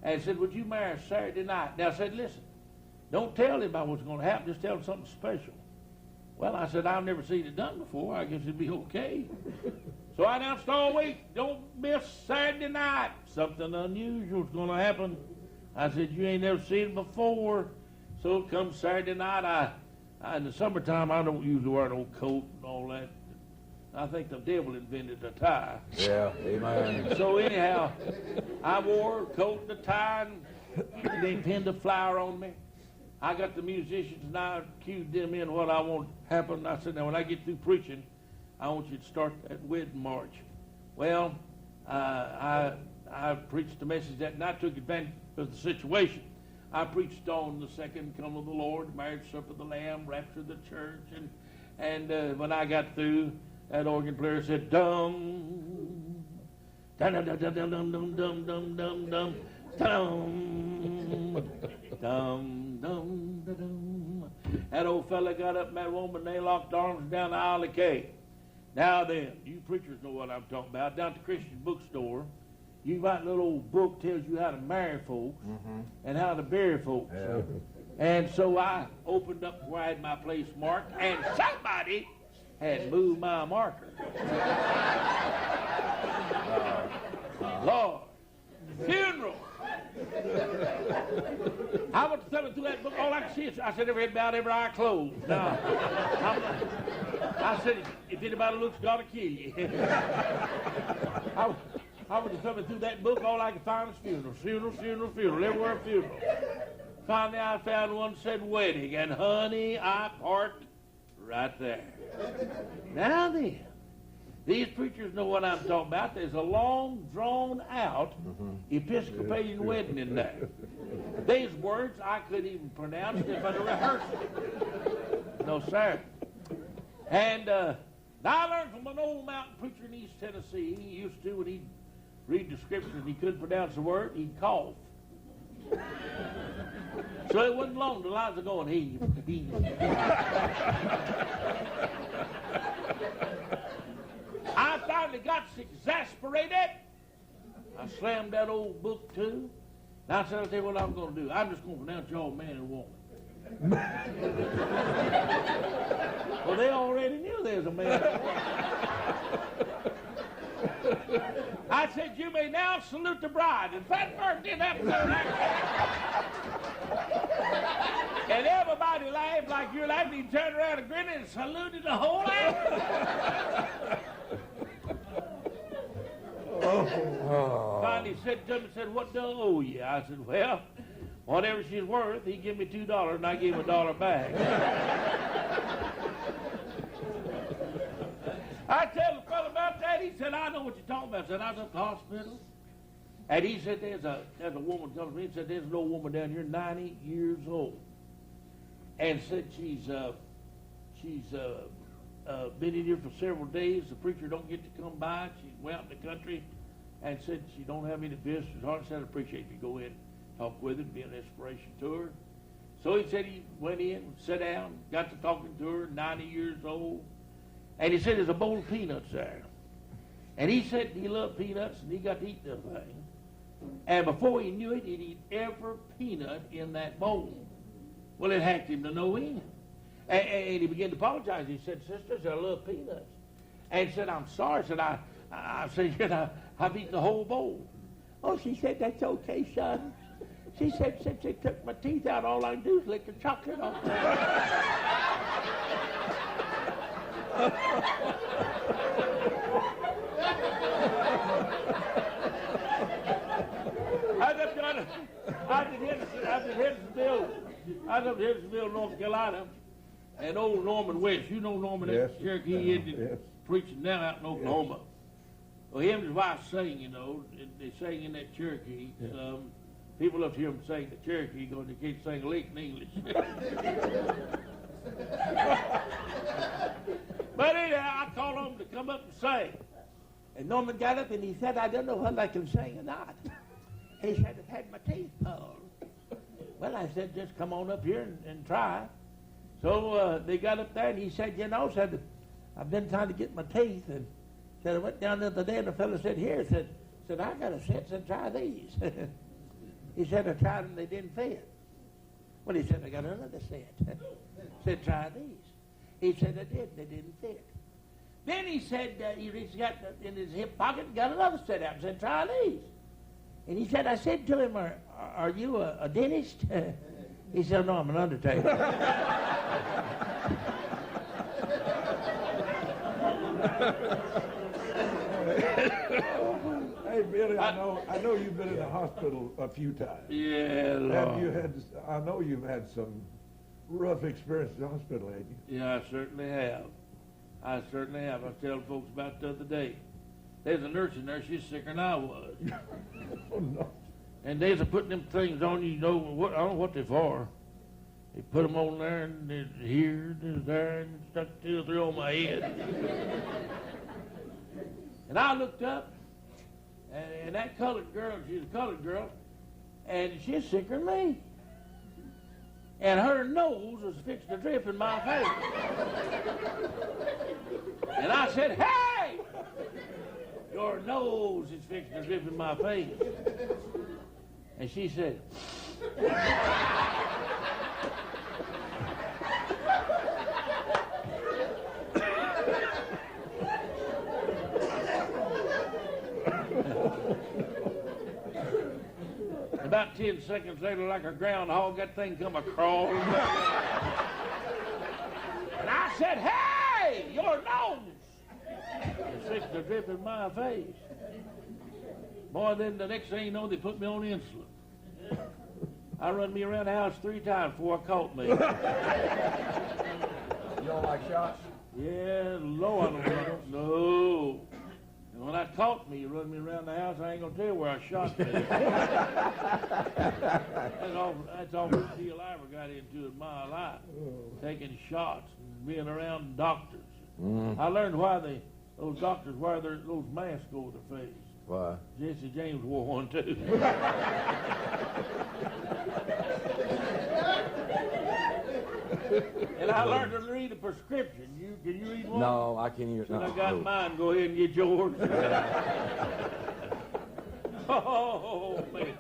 and said, would you marry us Saturday night? Now I said, listen, don't tell him about what's going to happen, just tell him something special. Well, I said, I've never seen it done before. I guess it'd be okay. So I announced all week, don't miss Saturday night. Something unusual's going to happen. I said, you ain't never seen it before. So it comes Saturday night. I in the summertime, I don't usually wear no coat and all that. I think the devil invented the tie. Yeah, amen. So anyhow, I wore a coat and a tie, and they pinned a flower on me. I got the musicians, and I cued them in what I want to happen. I said, now when I get through preaching, I want you to start that wedding march. Well, I preached the message that night, took advantage of the situation. I preached on the second coming of the Lord, marriage supper of the Lamb, rapture of the church, and when I got through, that organ player said, dum, dum, dum, dum, dum, dum, dum, dum, dum, dum, dum, dum, dum, dum, dum. That old fella got up and that woman, they locked arms down the aisle of cake. Now then, you preachers know what I'm talking about. Down at the Christian bookstore, you write a little old book tells you how to marry folks and how to bury folks. Yeah. And so I opened up where I had my place marked, and somebody had moved my marker. Lord, funeral. I went to thumbing through that book. All I could see is, I said, every head bowed, every eye closed. Now, I said, if anybody looks, God will kill you. I went to thumbing through that book. All I could find was funeral. Everywhere a funeral. Finally, I found one that said wedding, and honey, I parked right there. Now then, These preachers know what I'm talking about. There's a long, drawn-out Episcopalian wedding in there. These words I couldn't even pronounce if I'd rehearsed it. No, sir. And I learned from an old mountain preacher in East Tennessee. He used to, when he'd read the scriptures and he couldn't pronounce a word, he'd cough. So it wasn't long. The lines are going, he. I finally got exasperated. I slammed that old book too. And I said, I'll tell you what I'm going to do. I'm just going to pronounce y'all man and woman. Well, they already knew there was a man and a woman. I said, you may now salute the bride. And Fatberg did that for and everybody laughed like you're laughing. He turned around and grinned and saluted the whole hour. Finally said to me, said, what do I owe you? I said, well, whatever she's worth. He gave me $2 and I gave him $1 back. I tell the fellow about that. He said, I know what you're talking about. I said, I was up at the hospital. And he said, there's a woman comes to me and said, there's an old woman down here, 90 years old. And said she's been in here for several days. The preacher don't get to come by. She went out in the country and said she don't have any visitors. I said, I'd appreciate if you go in, talk with her, be an inspiration to her. So he said he went in, sat down, got to talking to her, 90 years old. And he said there's a bowl of peanuts there. And he said he loved peanuts and he got to eat the thing. And before he knew it, he'd eat every peanut in that bowl. Well, it hacked him to no end. And he began to apologize. He said, sisters, I love peanuts. And he said, I'm sorry. I said, I said, I've eaten the whole bowl. Oh, she said, that's okay, son. She said, since they took my teeth out, all I can do is lick the chocolate off. I was up in Hendersonville, North Carolina, and old Norman West. You know Norman, yes, Cherokee Indian, preaching now out in Oklahoma. Yes. Well, him and his wife sing, you know. They sing in that Cherokee. Yes. People love to hear them sing the Cherokee because they can't sing a lick in English. But anyhow, I called on him to come up and sing. And Norman got up and he said, I don't know whether I can sing or not. He said, I've had my teeth pulled. Well, I said, just come on up here and try. So they got up there and he said, you know, said, I've been trying to get my teeth. And said, I went down the other day and the fellow said, here, said, I got a set, said, try these. He said, I tried them, they didn't fit. Well, he said, I got another set. Said, try these. He said, I did, they didn't fit. Then he said, he reached out in his hip pocket and got another set out and said, try these. And he said, I said to him, are you a dentist? He said, no, I'm an undertaker. Hey, Billy, I know you've been in the hospital a few times. Yeah, Lord. I know you've had some rough experience in the hospital, haven't you? Yeah, I certainly have. I was telling folks about it the other day. There's a nurse in there, she's sicker than I was. Oh, no. And they's putting them things on you, I don't know what they're for. They put them on there, and there's here, there's there, and stuck 2 or 3 on my head. And I looked up, and that colored girl, she's a colored girl, and she's sicker than me. And her nose was fixed to drip in my face. And I said, hey! Your nose is fixed to drip in my face. And she said, about 10 seconds later, like a groundhog, that thing come a-crawling. And I said, hey, your nose is fixed to drip in my face. Boy, then the next thing you know, they put me on insulin. I run me around the house 3 times before I caught me. You don't like shots? Yeah, Lord, I don't know. And when that caught me, he run me around the house. I ain't gonna tell you where I shot me. That's all the deal I ever got into in my life, taking shots and being around doctors. I learned why those doctors wear those masks over their face. Why? Jesse James wore one too. And I learned to read a prescription. Can you read one? No, I can't even. Since I got mine, go ahead and get yours. Oh, man.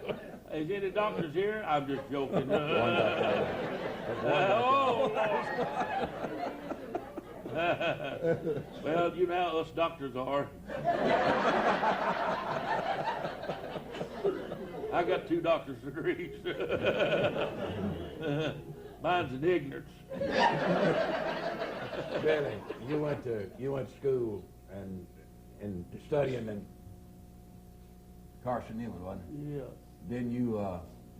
Is any doctors here? I'm just joking. Oh, Lord. Well, you know how us doctors are. I got 2 doctor's degrees. Mine's in ignorance. Billy, you went to school and studying in Carson Newman, wasn't it? Yeah. Didn't you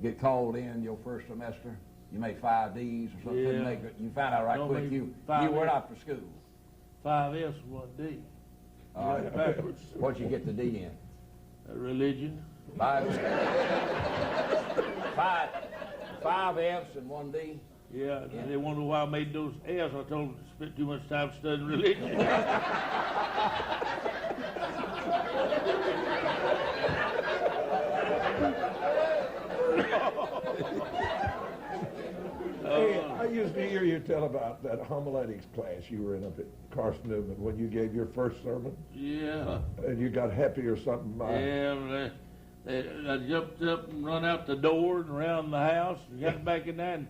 get called in your first semester? You made 5 D's or something. Yeah. You found out right quick you were not for school. 5 F's, 1 D. All right. Backwards. What'd you get the D in? Religion. 5 F's and 1 D. Yeah, they wonder why I made those F's. I told them to spend too much time studying religion. Hey, I used to hear you tell about that homiletics class you were in up at Carson Newman when you gave your first sermon. Yeah. And you got happy or something. Yeah, I jumped up and run out the door and around the house and got back in there, and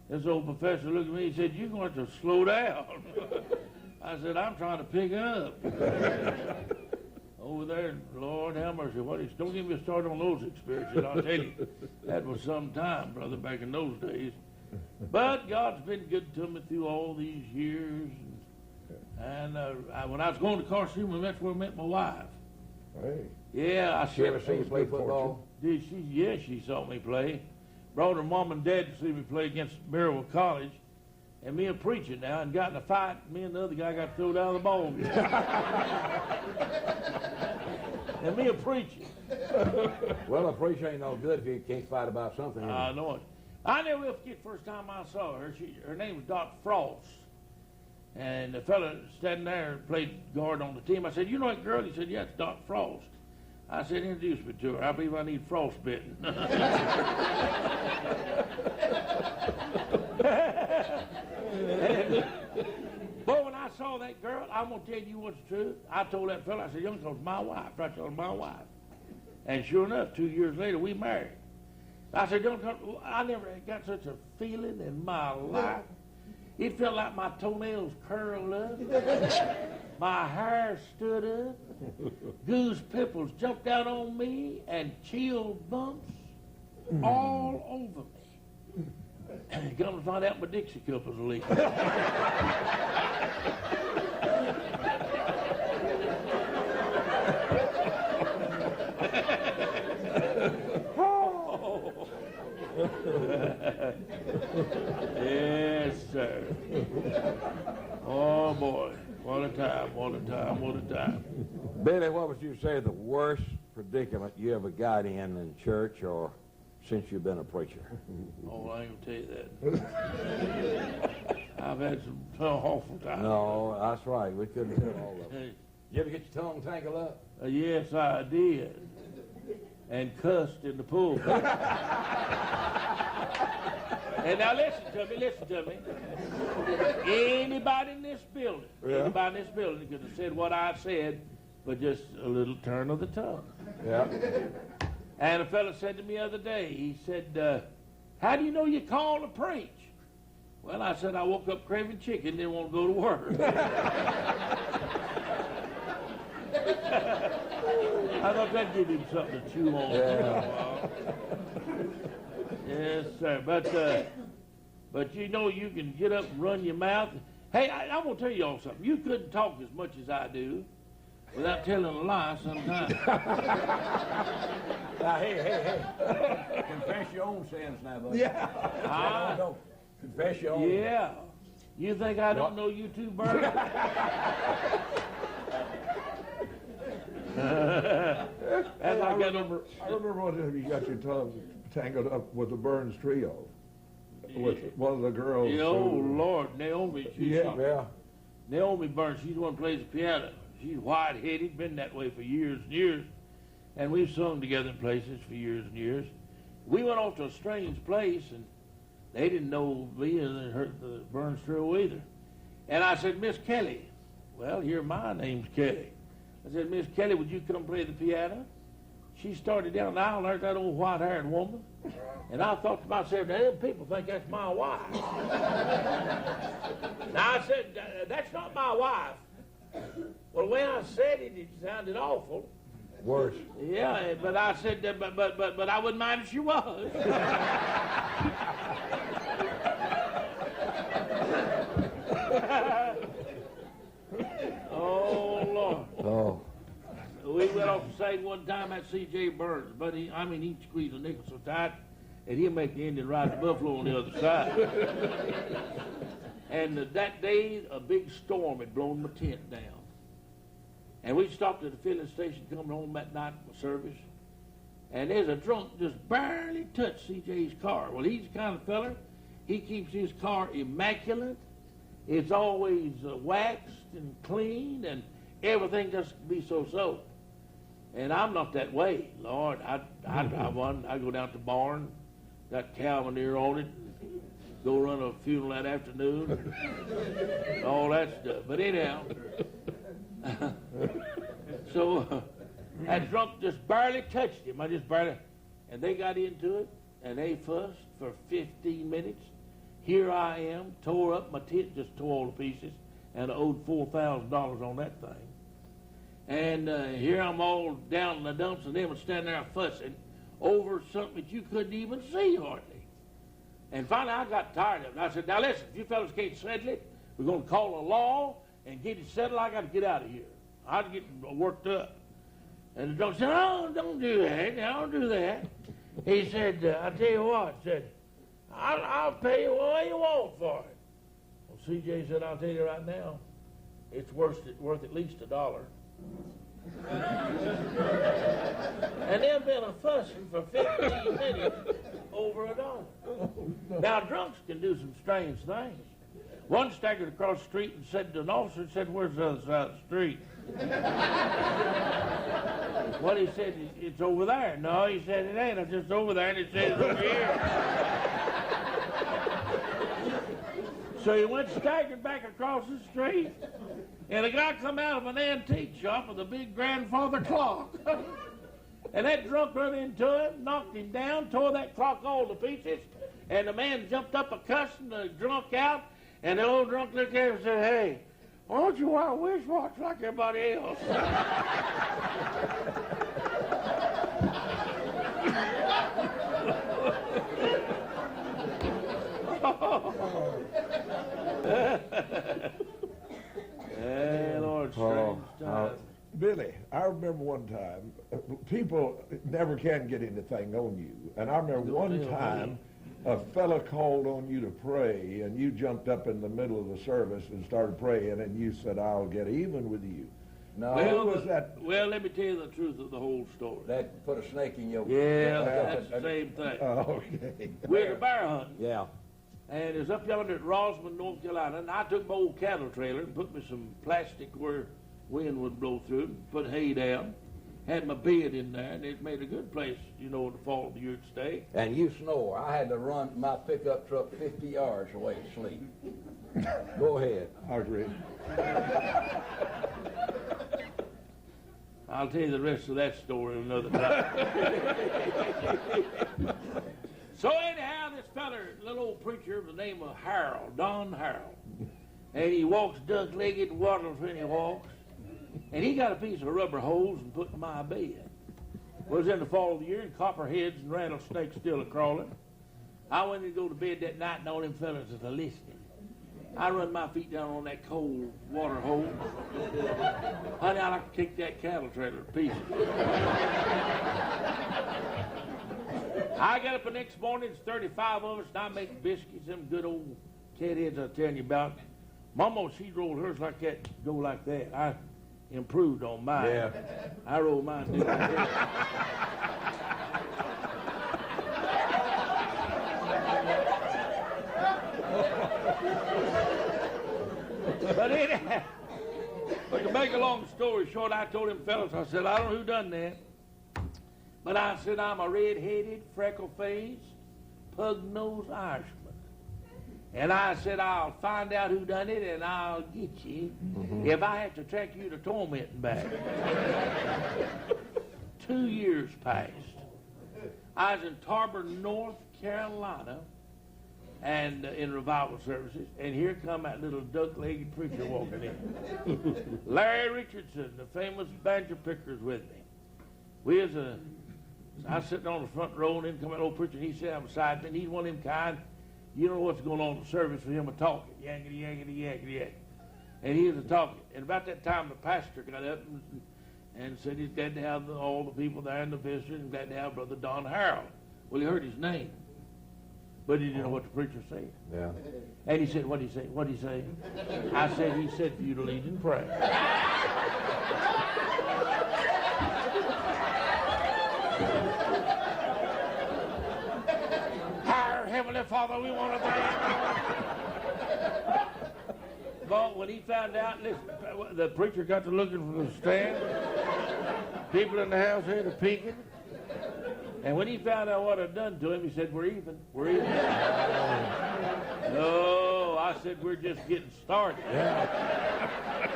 this old professor looked at me and said, "You're going to slow down." I said, "I'm trying to pick up." Over there, Lord have mercy. Don't get me started on those experiences. I'll tell you, that was some time, brother, back in those days. But God's been good to me through all these years. And when I was going to Carson, that's where I met my wife. Hey. Yeah, She ever seen you play football? Did she? Yeah, she saw me play. Brought her mom and dad to see me play against Burrell College. And me a preacher now, and got in a fight. Me and the other guy got thrown down the ball. And me a preacher. Well, a preacher ain't no good if you can't fight about something. I know it. I never will forget the first time I saw her. Her name was Dr. Frost. And the fella standing there played guard on the team. I said, "You know that girl?" He said, "Yeah, it's Dr. Frost." I said, "Introduce me to her. I believe I need frostbitten." Boy, when I saw that girl, I'm going to tell you what's true. I told that fella, I said, "Young girl's my wife." I told him, my wife. And sure enough, 2 years later, we married. I said, I never got such a feeling in my life. It felt like my toenails curled up. My hair stood up. Goose pimples jumped out on me and chill bumps all over me. Come to find out my Dixie cup was leaking. Yes, sir. Oh, boy. What a time, what a time, what a time. Billy, what would you say the worst predicament you ever got in church or since you've been a preacher? Oh, I ain't going to tell you that. I've had some awful times. No, that's right. We couldn't tell all of them. You ever get your tongue tangled up? Yes, I did. And cussed in the pool. And now listen to me. Anybody in this building, could have said what I said, but just a little turn of the tongue. Yeah. And a fellow said to me the other day, he said, "How do you know you're called to preach?" Well, I said, "I woke up craving chicken, didn't want to go to work." I thought that'd give him something to chew on. Yeah. Yes, sir. But you know you can get up and run your mouth. Hey, I'm going to tell you all something. You couldn't talk as much as I do without telling a lie sometimes. Now, hey. Confess your own sins now, buddy. Yeah. Don't confess your own. Yeah. You think I don't know you two, Burrell? I remember one time you got your tongue tangled up with the Burns Trio with one of the girls. Oh, Lord, Naomi. Yeah. Naomi Burns, she's the one who plays the piano. She's white-headed, been that way for years and years. And we've sung together in places for years and years. We went off to a strange place, and they didn't know me and the Burns Trio either. And I said, Miss Kelly. Well, here my name's Kelly. I said, Miss Kelly, would you come play the piano? She started down the aisle and there's that old white-haired woman. And I thought to myself, now, them people think that's my wife. Now, I said, that's not my wife. Well, the way I said it, it sounded awful. Worse. Yeah, but I said, but I wouldn't mind if she was. Oh, Lord. Oh. We went off to sing one time at C.J. Burns, but he'd squeeze a nickel so tight that he'll make the Indian ride the buffalo on the other side. And that day, a big storm had blown my tent down. And we stopped at the filling station coming home that night for service. And there's a drunk just barely touched C.J.'s car. Well, he's the kind of feller, he keeps his car immaculate. It's always waxed and clean, and everything just be so. And I'm not that way, Lord. I drive one. I go down to the barn, got cow manure on it, go run a funeral that afternoon, all that stuff. But anyhow, so that drunk just barely touched him. And they got into it, and they fussed for 15 minutes. Here I am, tore up, my tent just tore all to pieces, and I owed $4,000 on that thing. And here I'm all down in the dumps, and them are standing there fussing over something that you couldn't even see hardly. And finally I got tired of it. I said, now listen, if you fellas can't settle it, we're going to call a law and get it settled. I got to get out of here. I'd get worked up. And the drunk said, oh, don't do that. Don't do that. He said, I tell you what, said, I'll pay you what you want for it. Well, C.J. said, I'll tell you right now, it's worth at least $1. And they've been a fussing for 15 minutes over $1. Now, drunks can do some strange things. One staggered across the street and said to an officer, where's the other side of the street? Well, he said, it's over there. No, he said, it ain't. It's just over there, and it says over here. So he went staggering back across the street, and a guy come out of an antique shop with a big grandfather clock. And that drunk run into him, knocked him down, tore that clock all to pieces, and the man jumped up a cussing the drunk out, and the old drunk looked at him and said, hey, why don't you wear a wristwatch like everybody else? Hey, Lord, strange times. Billy, I remember one time, people never can get anything on you. And I remember one time, a fella called on you to pray, and you jumped up in the middle of the service and started praying, and you said, I'll get even with you. No. Well, let me tell you the truth of the whole story. That put a snake in your... Yeah, that's the same thing. Okay. We're the bear hunting. Yeah. And it was up yonder at Rosman, North Carolina, and I took my old cattle trailer and put me some plastic where wind would blow through it, and put hay down, had my bed in there, and it made a good place, in the fall of the year to stay. And you snore. I had to run my pickup truck 50 yards away to sleep. Go ahead. I agree. I'll tell you the rest of that story another time. So anyhow, this feller, little old preacher by the name of Harold, Don Harold, and he walks duck-legged and waddles when he walks, and he got a piece of rubber hose and put in my bed. It was in the fall of the year, and copperheads and rattlesnakes still a-crawling. I went to go to bed that night, and all them fellas was listening. I run my feet down on that cold water hose. Honey, I like to kick that cattle trailer to pieces. I got up the next morning, it's 35 of us, and I make biscuits, them good old cat heads I was telling you about, Mama, she rolled hers like that, go like that. I improved on mine. Yeah. I rolled mine do like that. But anyhow, to make a long story short, I told them fellas, I said, I don't know who done that. But I said, I'm a red-headed, freckle-faced, pug-nosed Irishman. And I said, I'll find out who done it, and I'll get you if I have to track you to tormenting back. 2 years passed. I was in Tarboro, North Carolina, and in revival services, and here come that little duck-legged preacher walking in. Larry Richardson, the famous banjo picker, is with me. I was sitting on the front row, and then come that old preacher, and he sat down beside me, and he's one of them kind, you know what's going on in the service for him a talking, yakety, yakety, yakety, yakety. And he was a talking. And about that time, the pastor got up and said he's glad to have all the people there and the visitors, and glad to have Brother Don Harold. Well, he heard his name, but he didn't know what the preacher said. Yeah. And he said, what'd he say? What'd he say? I said, he said for you to lead in prayer. Our Heavenly Father, we want to thank you. But when he found out, listen, the preacher got to looking for the stand. People in the house here, the peeking. And when he found out what I'd done to him, he said, we're even. We're even. No, I said, we're just getting started. Yeah.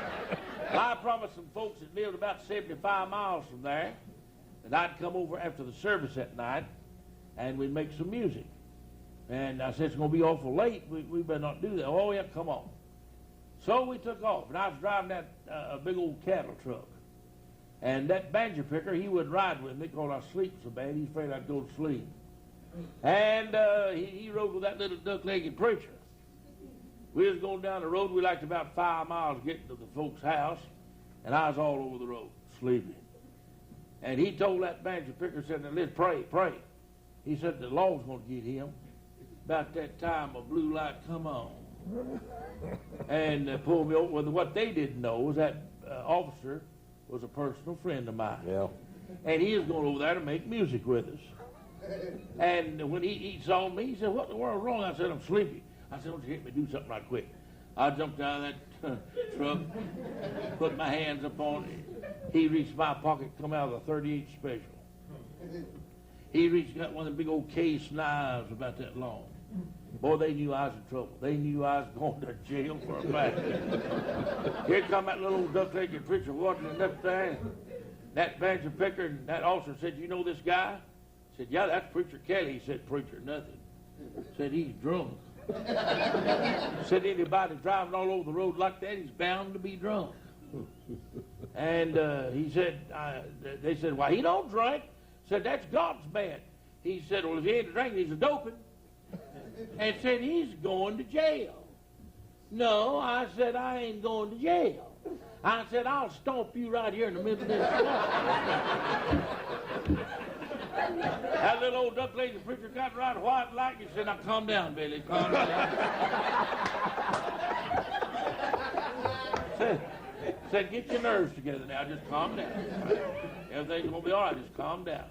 I promised some folks that lived about 75 miles from there that I'd come over after the service that night and we'd make some music. And I said, it's going to be awful late. We better not do that. Oh, yeah, come on. So we took off, and I was driving that big old cattle truck. And that banjo picker, he wouldn't ride with me because I sleep so bad. He's afraid I'd go to sleep. And he rode with that little duck-legged preacher. We was going down the road. We liked about 5 miles getting to the folks' house, and I was all over the road, sleeping. And he told that banjo picker, said, now let's pray, pray. He said the law's going to get him. About that time, a blue light come on. And pulled me over. Well, what they didn't know was that officer was a personal friend of mine. Yeah. And he was going over there to make music with us. And when he saw me, he said, what in the world is wrong? I said, I'm sleepy. I said, don't you hit me, do something right quick. I jumped out of that truck, put my hands up on it. He reached my pocket, come out of the 38 special. He reached, got one of the big old case knives about that long. Boy, they knew I was in trouble. They knew I was going to jail for a fact. Here come that little old duck-legged preacher walking up there. That banjo picker and that officer said, you know this guy? I said, yeah, that's Preacher Kelly. He said, preacher, nothing. Said, he's drunk. Said, anybody driving all over the road like that, he's bound to be drunk. And he said, they said, why, he don't drink. Said, that's God's man. He said, well, if he ain't drinking, he's a doping. And said, he's going to jail. No, I said, I ain't going to jail. I said, I'll stomp you right here in the middle of this swamp. That little old duck-legged preacher got right white like he said, now calm down, Billy, calm down. said, get your nerves together now, just calm down. Everything's going to be all right, just calm down.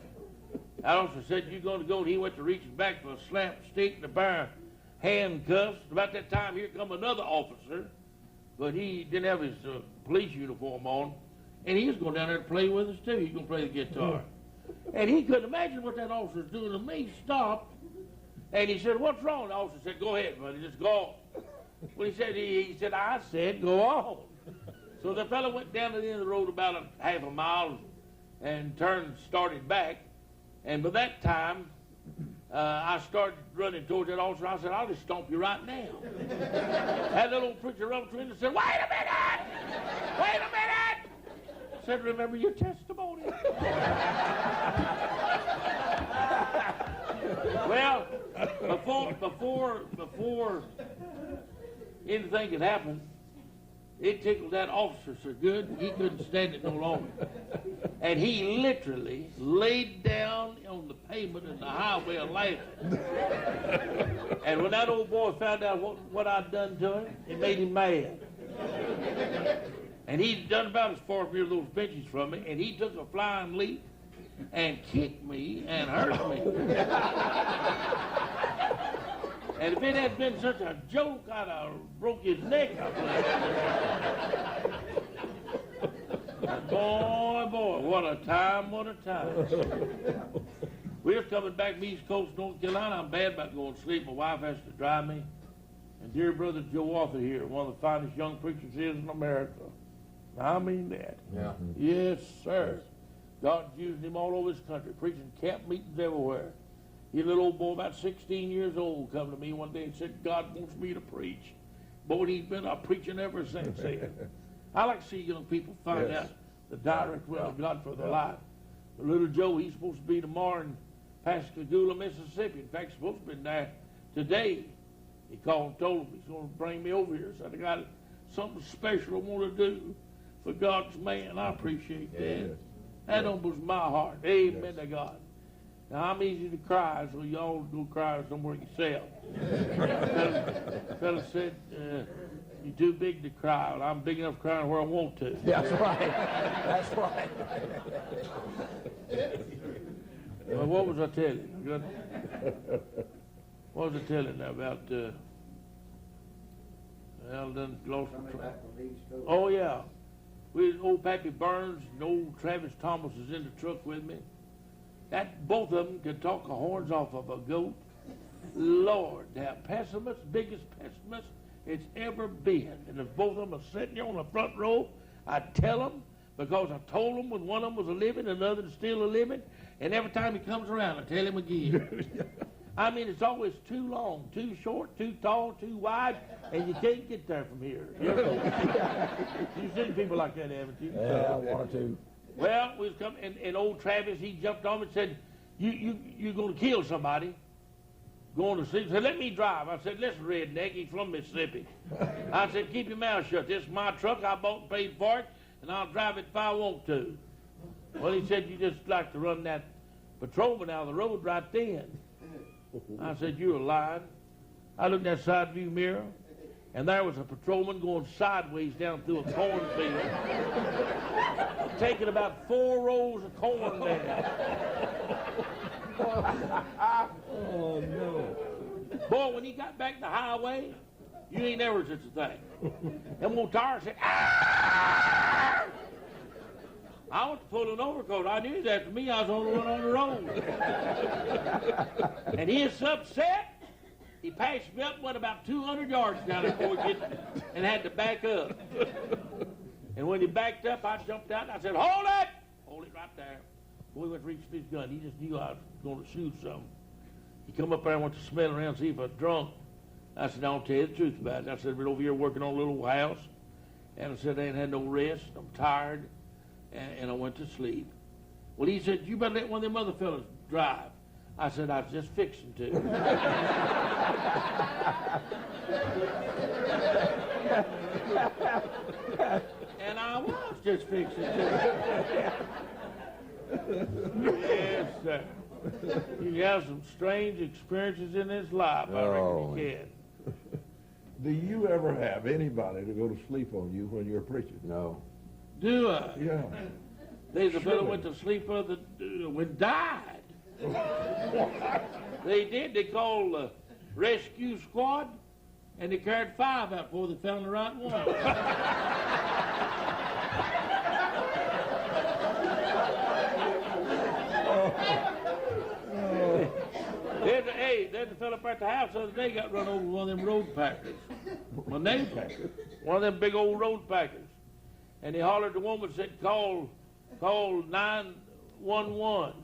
I also said, you're going to go, and he went to reaching back for a slap stick and a pair of handcuffs. About that time, here come another officer, but he didn't have his police uniform on, and he was going down there to play with us, too. He was going to play the guitar. And he couldn't imagine what that officer was doing to me. He stopped, and he said, what's wrong? The officer said, go ahead, buddy, just go on. Well, he said, I said, go on. So the fellow went down to the end of the road about a half a mile and started back. And by that time, I started running towards that officer. I said, I'll just stomp you right now. That little old preacher rubbed to him and said, wait a minute! Wait a minute! I said, remember your testimony. Well, before anything could happen, it tickled that officer so good, he couldn't stand it no longer. And he literally laid down on the pavement in the highway laughing. And when that old boy found out what I'd done to him, it made him mad. And he'd done about as far as those benches from me, and he took a flying leap and kicked me and hurt me. And if it had been such a joke, I'd have broke his neck up. Boy, what a time, what a time. We're coming back from East Coast, North Carolina. I'm bad about going to sleep. My wife has to drive me. And dear brother Joe Arthur here, one of the finest young preachers is in America. I mean that. Yeah. Yes, sir. God's using him all over this country, preaching camp meetings everywhere. He, a little old boy, about 16 years old, come to me one day and said, God wants me to preach. Boy, he's been up preaching ever since then. I like to see young people find out the direct will of God for their life. But little Joe, he's supposed to be tomorrow in Pascagoula, Mississippi. In fact, he's supposed to be there today. He called and told him he's going to bring me over here. Said, I got something special I want to do for God's man. I appreciate that. That opens my heart. Amen to God. Now, I'm easy to cry, so y'all go cry somewhere yourself. Fella said, you're too big to cry. Well, I'm big enough crying where I want to. That's right. That's right. Well, what was I telling you? What was I telling you about, well, done lost my Oh, yeah. Old Pappy Burns and old Travis Thomas is in the truck with me. Both of them could talk the horns off of a goat. Lord, they're pessimists, biggest pessimists it's ever been. And if both of them are sitting here on the front row, I'd tell them, because I told them when one of them was a living and the other is still a living, and every time he comes around, I tell him again. I mean, it's always too long, too short, too tall, too wide, and you can't get there from here. You've seen people like that, haven't you? Yeah, one or two. Well, we was coming, and old Travis, he jumped on me and said, you're going to kill somebody. Going to sleep. He said, let me drive. I said, listen, redneck, he's from Mississippi. I said, keep your mouth shut. This is my truck. I bought and paid for it, and I'll drive it if I want to. Well, he said, you just like to run that patrolman out of the road right then. I said, you're lying. I looked in that side view mirror, and there was a patrolman going sideways down through a cornfield, taking about 4 rows of corn down. Oh, no. Boy, when he got back the highway, you ain't never such a thing. Them old tires said, ah! I was pulling over because I knew he was after me. I was on the one on the road. And he was upset. He passed me up, went about 200 yards down there before he get, and had to back up. And when he backed up, I jumped out and I said, hold it! Hold it right there. Boy, went to reach for his gun. He just knew I was going to shoot something. He come up there and went to smell around and see if I was drunk. I said, I'll tell you the truth about it. I said, I've been over here working on a little house. And I said, I ain't had no rest. I'm tired. And I went to sleep. Well, he said, you better let one of them other fellas drive. I said, I was just fixing to. And I was just fixing to. Yes, sir. You can have some strange experiences in this life, I reckon you can. Do you ever have anybody to go to sleep on you when you're preaching? No. Do I? Yeah. There's a fellow went to sleep when died. They did. They called the rescue squad, and they carried 5 out before they found the right one. There's a fellow up at the house the other day got run over one of them road packers. My neighbor, one of them big old road packers. And he hollered the woman, said, call 911.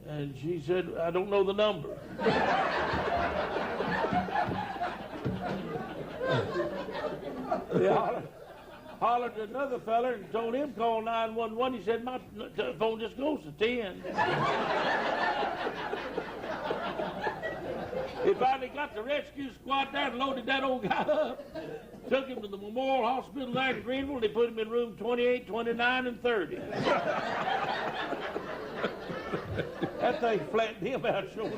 And she said, I don't know the number. They hollered to another fella and told him call 911. He said, my phone just goes to 10. They finally got the rescue squad there and loaded that old guy up. Took him to the Memorial Hospital there in Greenville. They put him in room 28, 29, and 30. That thing flattened him out short.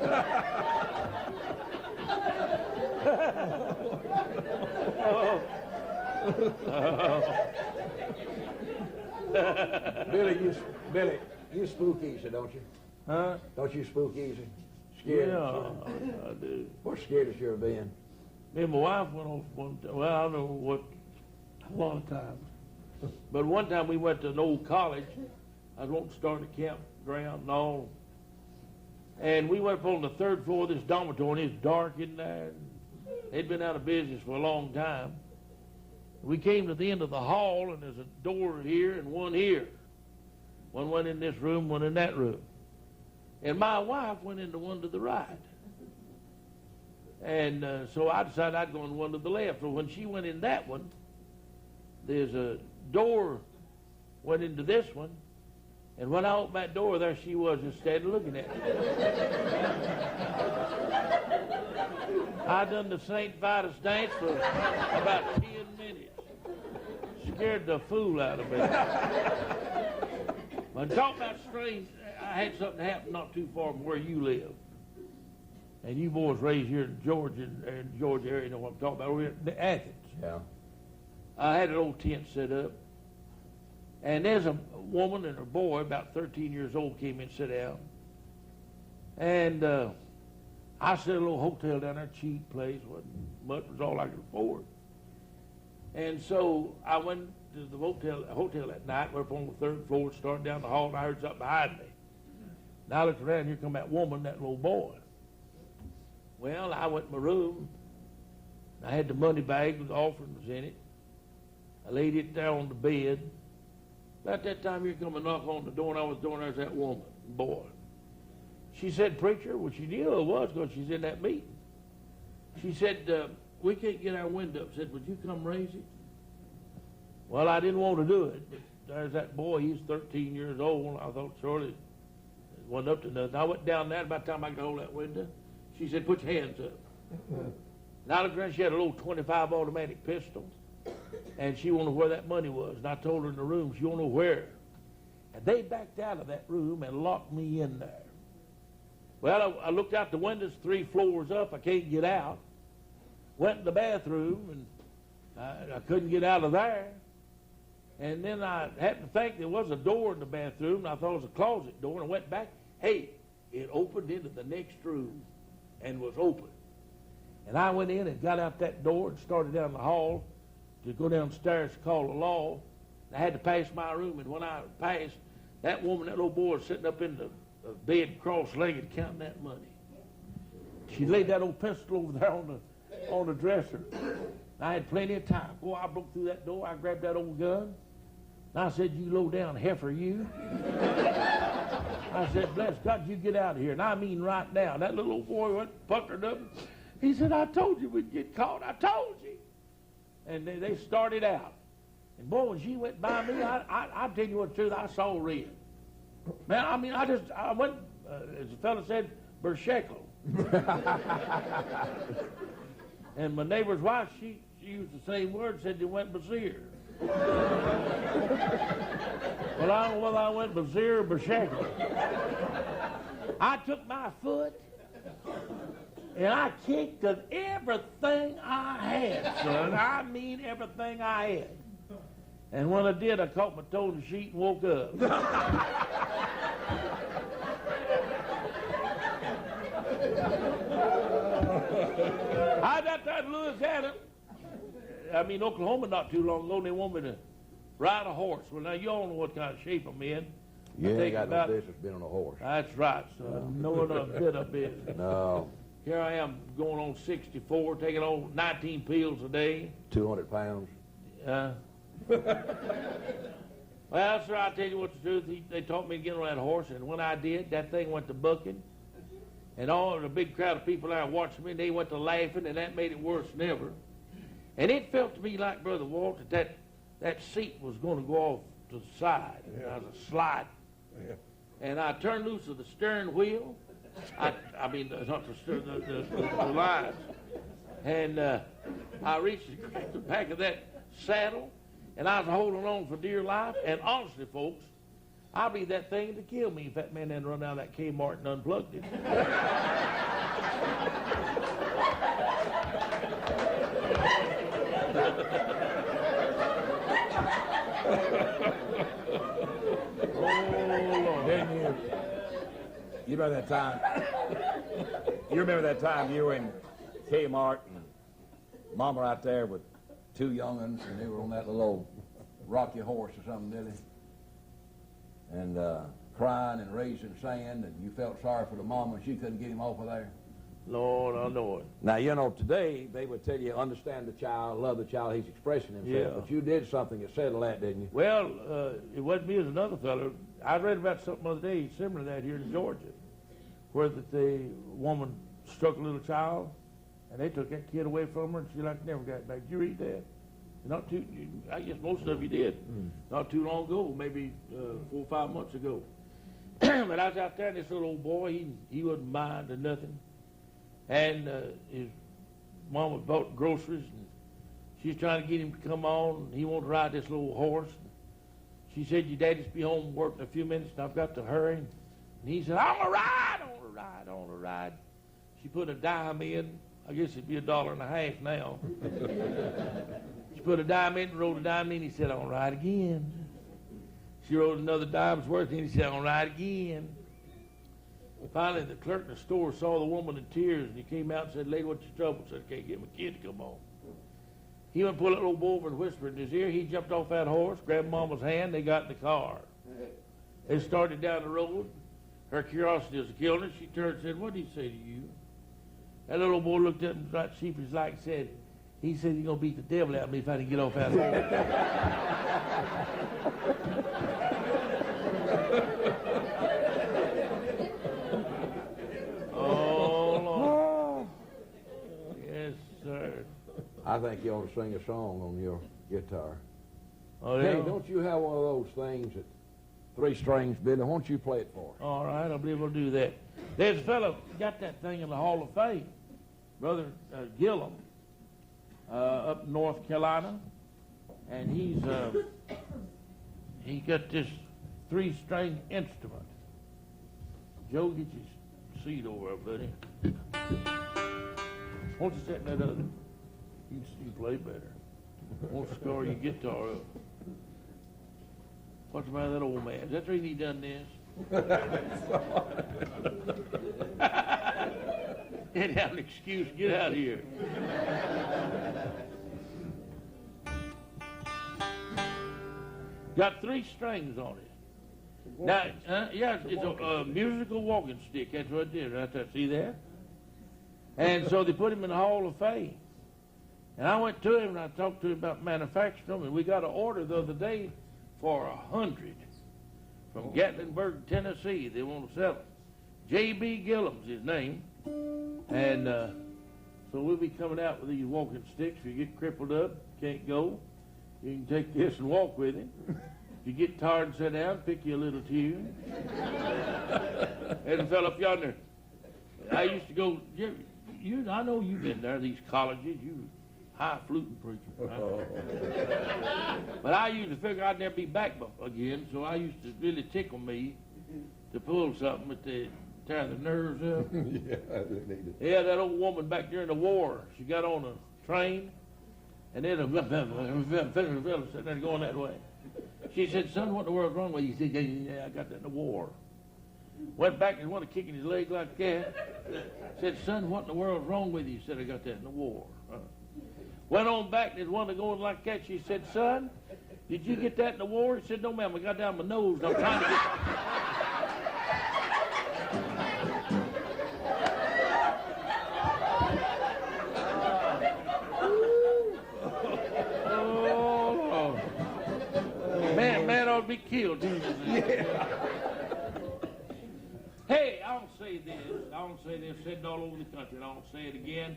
Billy, you spook easy, don't you? Huh? Don't you spook easy? Scared? Yeah, I do. What's scaredest you ever been? Me and my wife went off one time. Well, I don't know what, a lot of times. But one time we went to an old college. I was wanting to start a campground and all. And we went up on the third floor of this dormitory, and it's dark in there. They'd been out of business for a long time. We came to the end of the hall, and there's a door here and one here. One went in this room, one in that room. And my wife went into one to the right. And so I decided I'd go in one to the left. So when she went in that one, there's a door went into this one. And when I opened that door, there she was just standing looking at me. I done the St. Vitus dance for about 10 minutes. Scared the fool out of me. But talk about strange, I had something happen not too far from where you live. And you boys raised here in Georgia, and Georgia area, you know what I'm talking about. We're in Athens. Yeah. I had an old tent set up. And there's a woman and her boy, about 13 years old, came in and sat down. And I set a little hotel down there, cheap place, wasn't much, was all I could afford. And so I went to the hotel that night, went up on the third floor, started down the hall, and I heard something behind me. And I looked around, and here come that woman, that little boy. Well, I went to my room. I had the money bag with the offering was in it. I laid it there on the bed. About that time, here come a knock on the door, and I was door, and there's that woman, boy. She said, "Preacher," well, she knew who it was because she's in that meeting. She said, "We can't get our window up." I said, "Would you come raise it?" Well, I didn't want to do it, but there's that boy. He's 13 years old. I thought surely it wasn't up to nothing. I went down there, and by the time I could hold that window, she said, "Put your hands up." And I looked around, she had a little .25 automatic pistol, and she wanted to know where that money was. And I told her in the room, she wanted to know where. And they backed out of that room and locked me in there. Well, I looked out the windows 3 floors up. I can't get out. Went in the bathroom, and I couldn't get out of there. And then I happened to think there was a door in the bathroom, and I thought it was a closet door, and I went back. Hey, it opened into the next room and was open. And I went in and got out that door and started down the hall to go downstairs to call the law. And I had to pass my room, and when I passed, that woman, that little boy, was sitting up in the bed cross-legged counting that money. She laid that old pistol over there on the dresser. I had plenty of time. Boy, I broke through that door. I grabbed that old gun. And I said, "You low down heifer, you." I said, "Bless God, you get out of here." And I mean right now. That little old boy went puckered up. He said, "I told you we'd get caught. I told you." And they started out. And boy, when she went by me, I tell you what the truth, I saw red. Man, I mean, I went, as the fellow said, Burrell. And my neighbor's wife, she used the same word, said they went Bazir. Well, I don't know whether I went Bazir or Burrell. I took my foot and I kicked at everything I had, son. I mean everything I had. And when I did, I caught my toe in the sheet and woke up. I got that in Louisiana. Oklahoma not too long ago, and they want me to ride a horse. Well, now, you all know what kind of shape I'm in. You ain't got no business being on a horse. That's right, son. No bit of business. No. Here I am going on 64, taking on 19 pills a day. 200 pounds. Well, sir, I'll tell you what to do. They taught me to get on that horse, and when I did, that thing went to bucking. And all the big crowd of people there watching me, they went to laughing, and that made it worse than ever. And it felt to me like, Brother Walt, that seat was going to go off to the side. Yeah. I was a slide. Yeah. And I turned loose of the steering wheel. Not the lines. And I reached and grabbed the back of that saddle, and I was holding on for dear life. And honestly, folks, I'll be that thing to kill me if that man hadn't run down that Kmart and unplugged it. Didn't you? You remember that time? You remember that time you were in Kmart and Mama out there with two young'uns and they were on that little old rocky horse or something, did they? And crying and raising sand, and you felt sorry for the mama and she couldn't get him off of there. Lord, I know it. Now, you know, today they would tell you, understand the child, love the child, he's expressing himself. Yeah. But you did something that settled that, didn't you? Well, it wasn't me, it was another fellow. I read about something the other day similar to that here in Georgia, where that the woman struck a little child, and they took that kid away from her, and she like never got it back. Did you read that? Not too. I guess most of you did. Not too long ago, maybe 4 or 5 months ago. But I was out there, and this little old boy, he wouldn't mind or nothing. And his mama bought groceries, and she's trying to get him to come on. And he wanted to ride this little horse. She said, "Your daddy's be home from work in a few minutes, and I've got to hurry." And he said, "I want to ride, I want to ride, I want to ride." She put a dime in. I guess it'd be $1.50 now. She put a dime in and rolled a dime in. He said, "I want to ride again." She rolled another dime's worth in. He said, "I want to ride again." Finally, the clerk in the store saw the woman in tears, and he came out and said, "Lady, what's your trouble?" Said, "I can't get my kid to come home." He went and pulled that little boy over and whispered in his ear. He jumped off that horse, grabbed Mama's hand. They got in the car. They started down the road. Her curiosity was killing her. She turned and said, "What did he say to you?" That little boy looked at him right sheepish like and said, "He said he's going to beat the devil out of me if I didn't get off that horse." Oh, Lord. Yes, sir. I think you ought to sing a song on your guitar. Oh, yeah? Hey, don't you have one of those things that 3 strings, Billy? Why don't you play it for us? All right, I'll be able to do that. There's a fellow got that thing in the Hall of Fame, Brother Gillum, up in North Carolina, and he got this 3-string instrument. Joe, get your seat over there, buddy. Won't you set that other? You can play better. Won't score your guitar up. What's the matter with that old man? Is that the reason he done this? Can't have an excuse. Get out of here. Got 3 strings on it. Now, yeah, it's a musical walking stick. That's what it is right there. See that? And so they put him in the Hall of Fame. And I went to him and I talked to him about manufacturing them. And we got an order the other day for 100 from Gatlinburg, Tennessee. They want to sell it. J.B. Gillum's his name. And so we'll be coming out with these walking sticks. If you get crippled up, can't go, you can take this and walk with it. If you get tired and sit down, pick you a little tune. There's a fellow up yonder. I used to go, I know you've been there, these colleges, you high fluting preacher. Right? But I used to figure I'd never be back again, so I used to really tickle me to pull something at the tear the nerves up. Yeah, that old woman back during the war, she got on a train, and then a fellow sitting there going that way. She said, "Son, what in the world's wrong with you?" He said, "Yeah, I got that in the war." Went back and wanted kicking his leg like that. Said, "Son, what in the world's wrong with you?" He said, "I got that in the war." Went on back and there's one going like that. She said, "Son, did you get that in the war?" He said, "No, ma'am, I got down my nose. I'm trying to get that." Man ought to be killed. Yeah. Hey, I'll say this. Said it all over the country, and I'll say it again,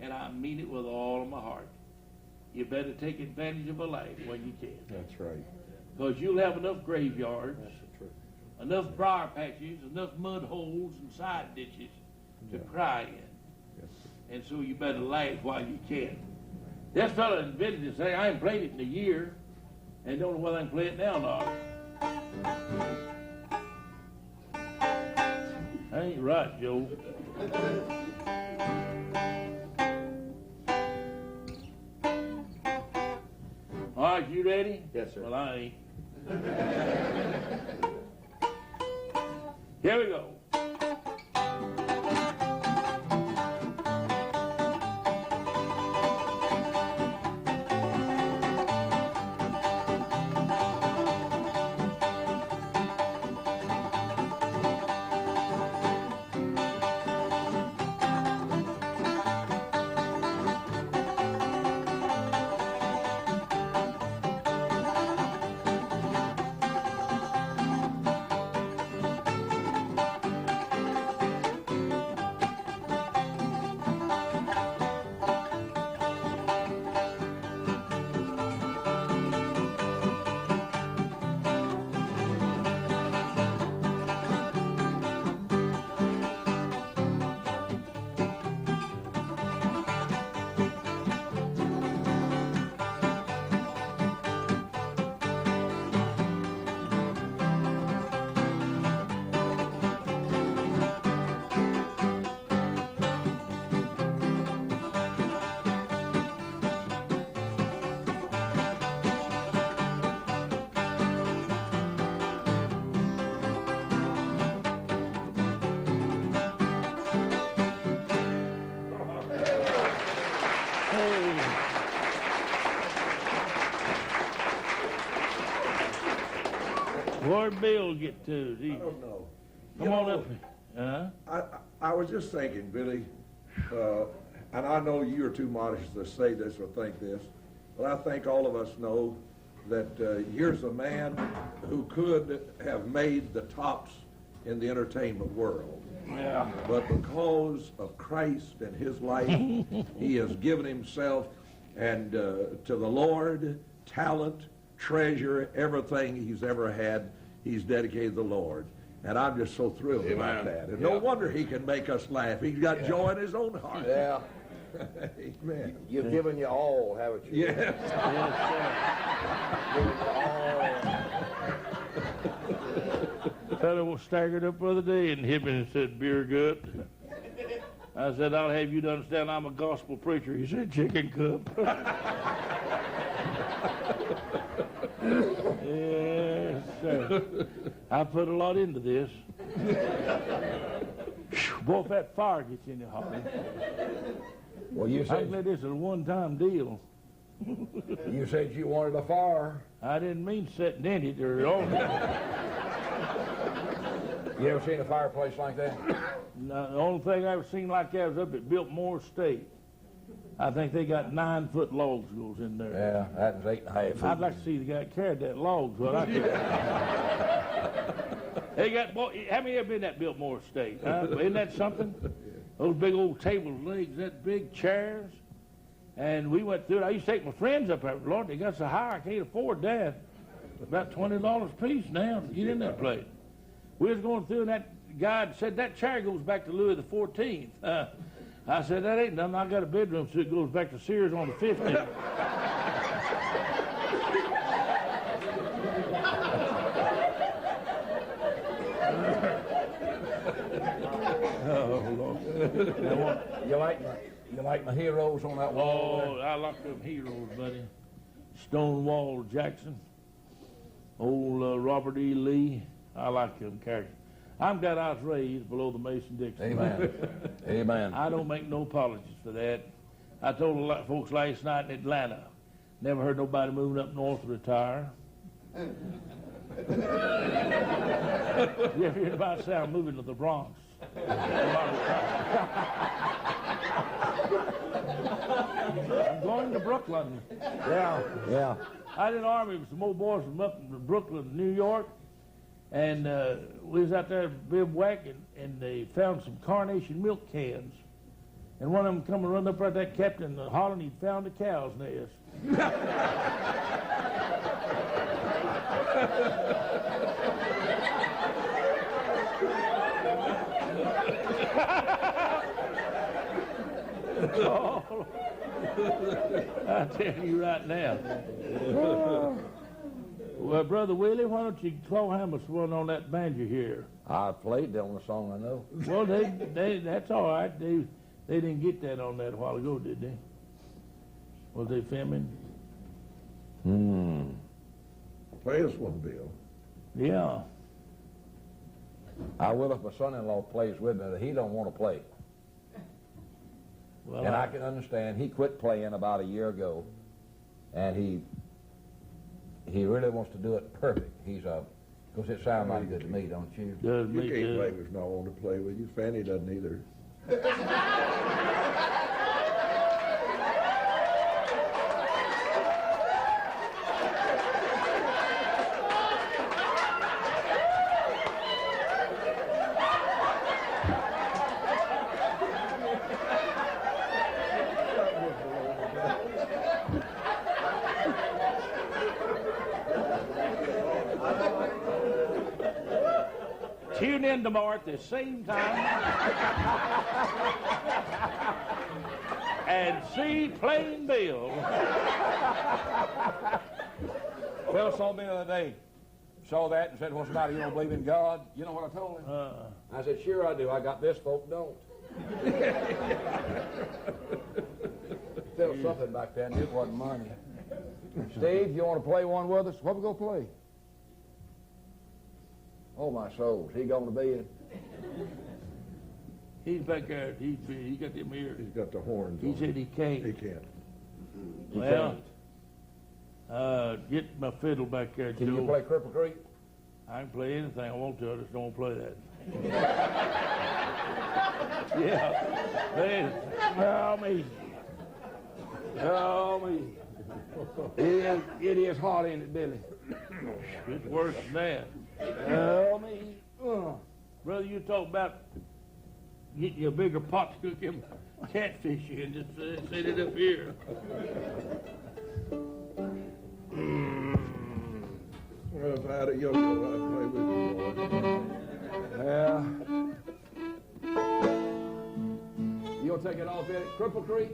and I mean it with all of my heart. You better take advantage of a life when you can. That's right. Because you'll have enough graveyards, enough briar patches, enough mud holes and side ditches to cry in. Yes. And so you better laugh while you can. This fellow invented this thing. I ain't played it in a year, and don't know whether I can play it now or not. That ain't right, Joe. All right, you ready? Yes, sir. Well, I ain't. Here we go. Where'd Bill get to? I don't know. Come on up here. I was just thinking, Billy, and I know you are too modest to say this or think this, but I think all of us know that here's a man who could have made the tops in the entertainment world. Yeah. But because of Christ and his life, he has given himself and to the Lord, talent, treasure, everything he's ever had, he's dedicated to the Lord. And I'm just so thrilled about that. And no wonder he can make us laugh. He's got joy in his own heart. Yeah. Amen. You've given you all, haven't you? Yes. Fellow was staggered up the other day and hit me and said, "Beer gut." I said, "I'll have you to understand I'm a gospel preacher." He said, "Chicken cup." Yes, sir. I put a lot into this. Boy, if that fire gets in your heart. Well, you I'm said glad this is a one-time deal. you wanted a fire. I didn't mean sitting in it or on it. You ever seen a fireplace like that? No, the only thing I ever seen like that was up at Biltmore State. I think they got 9-foot logs goes in there. Yeah, that was 8.5 feet. I'd like to see the guy that carried that logs. Well, I could. They got, boy, how many ever been at Biltmore State? Huh? Isn't that something? Those big old table legs, that big chairs. And we went through it. I used to take my friends up there. Lord, they got so high I can't afford that. About $20 a piece now to get in that place. We was going through and that guy said, "That chair goes back to Louis the 14th. I said, "That ain't nothing. I got a bedroom, so it goes back to Sears on the 15th. Oh, Lord. You like my heroes on that wall? Oh, I like them heroes, buddy. Stonewall Jackson, old Robert E. Lee. I like them characters. I'm glad I was raised below the Mason-Dixon. Amen. Amen. I don't make no apologies for that. I told a lot of folks last night in Atlanta, never heard nobody moving up north to retire. You ever hear anybody say I'm moving to the Bronx? I'm going to Brooklyn. Yeah. I did an army with some old boys from up in Brooklyn, New York, and we was out there bivouacking, and they found some Carnation milk cans. And one of them come and run up right that captain hollering he'd found a cow's nest. Oh, I tell you right now. Well, Brother Willie, why don't you call him us one on that banjo here? I played that on a song I know. Well, that's all right. They didn't get that on that a while ago, did they? Was they filming? Play us one, Bill. Yeah. I will if my son-in-law plays with me. He don't want to play. Well, And I can understand. He quit playing about a year ago, and he really wants to do it perfect. Because it sounds mighty good to me, don't you? Does You me can't too. blame us not wanting to play with you. Fanny doesn't either. Tune in tomorrow at the same time and see Plain Bill. Phil saw me the other day, saw that and said, what's the matter, you don't believe in God? You know what I told him? I said, sure I do. I got this, folk don't. There was something back then. It wasn't money. Steve, you want to play one with us? What we going to play? Oh, my souls. He going to be He's back there. He got them ears. He's got the horns He on. said he can't. He can't. Well, get my fiddle back there, Can you Joe. play Cripple Creek? I can play anything I want to. I just don't play that. Yeah. Man, help me. Help me. It is hot, ain't it, Billy? It's worse than that. Help me. Brother, you talk about getting you a bigger pot to cook them catfish in. Just set it up here. Well, if I had a yo-yo, I'd play with you, boy. Yeah. You gonna take it off, Billy? Cripple Creek?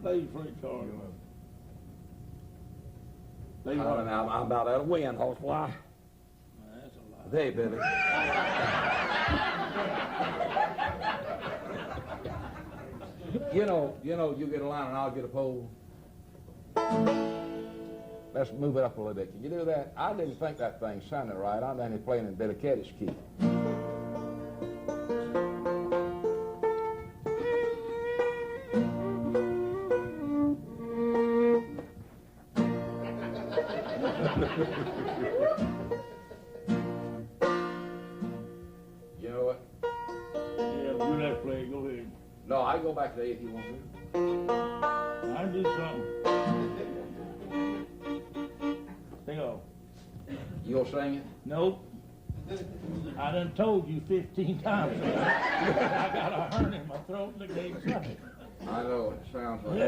Play French horn. I'm about out of wind, horsefly. That's a lot. Hey, Billy. You know, you get a line and I'll get a pole. Let's move it up a little bit. Can you do that? I didn't think that thing sounded right. I'm only playing in Billy Keddy's key. You know what? Yeah, do that play. Go ahead. No, I go back to 8 if you want to. I do something. Sing on. You gonna sing it? Nope. I done told you 15 times. I got a hernia in my throat and the game sucked. I know, it sounds like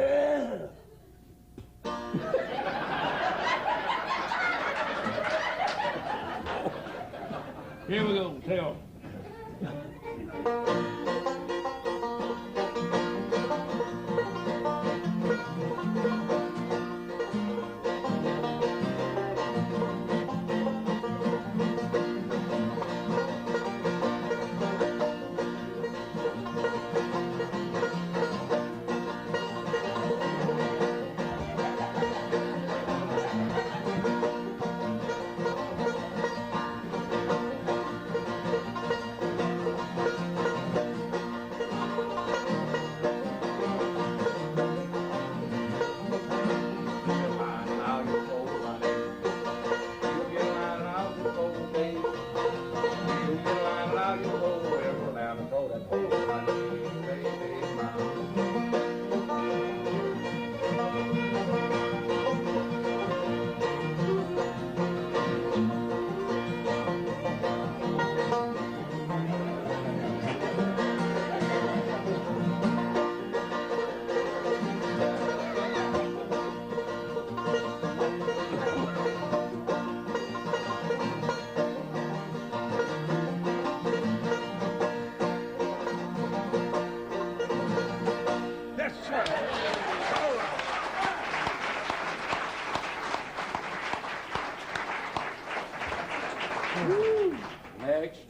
Here we go, tell. Next.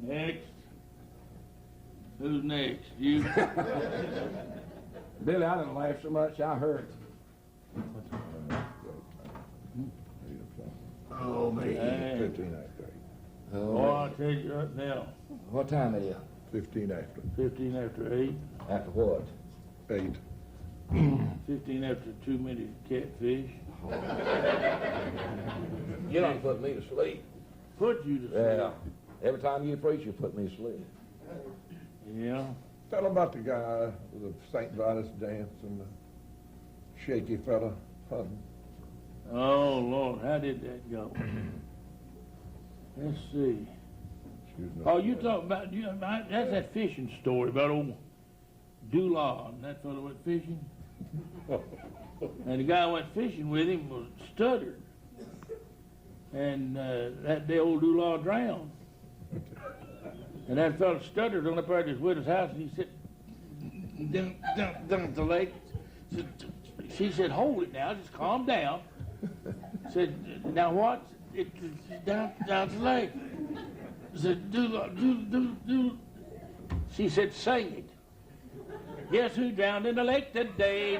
Next. Who's next? You? Billy, I didn't laugh so much, I heard. Oh, man. 15 after 8. Oh, I'll tell you right now. What time is it? 15 after. 15 after 8. After what? 8. 15 after too many catfish. You don't put me to sleep. Put you to sleep. Yeah. Every time you preach, you put me to sleep. Yeah. Tell about the guy with the St. Vitus dance and the shaky fella hunting. Oh, Lord, how did that go? Let's see. Excuse me. Oh, you talk about, that's that fishing story about old Dulaw and that fellow went fishing. And the guy went fishing with him was stuttered. And that day old Dulaw drowned. And that fellow stuttered on up there at his widow's house, and he said, down at the lake. She said, hold it now, just calm down. Said, now what? It's down at the lake. Said, do. She said, sing it. Guess who drowned in the lake today?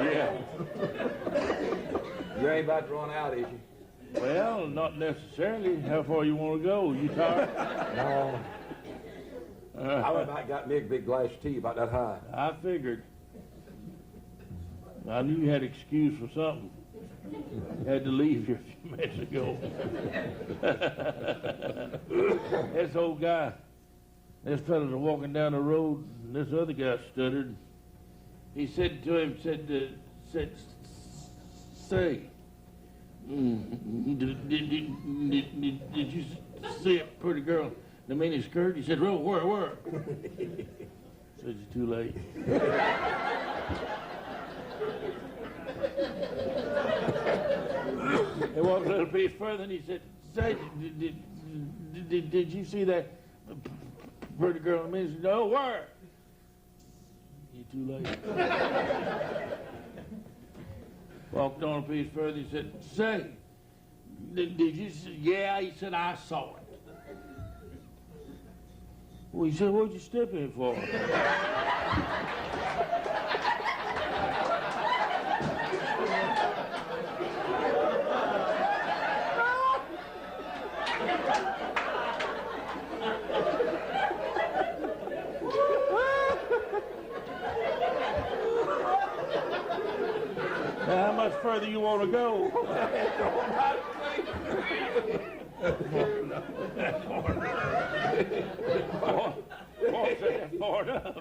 Yeah. You ain't about to run out, is you? Well, not necessarily. How far you want to go? You tired? No. I went back and got me a big glass of tea about that high. I figured. I knew you had excuse for something. You had to leave here a few minutes ago. This old guy, this fella's walking down the road, and this other guy stuttered. He said to him, say, did you see a pretty girl in the mini skirt? He said, "Well, where? Said, it's too late. He walked a little piece further and he said, say, did you see that pretty girl in the mini skirt? No, where? You're too late. Walked on a piece further, he said, say, did you see? Yeah, he said, I saw it. Well, he said, what'd you step in for? Now, how much further you want to go? Far enough.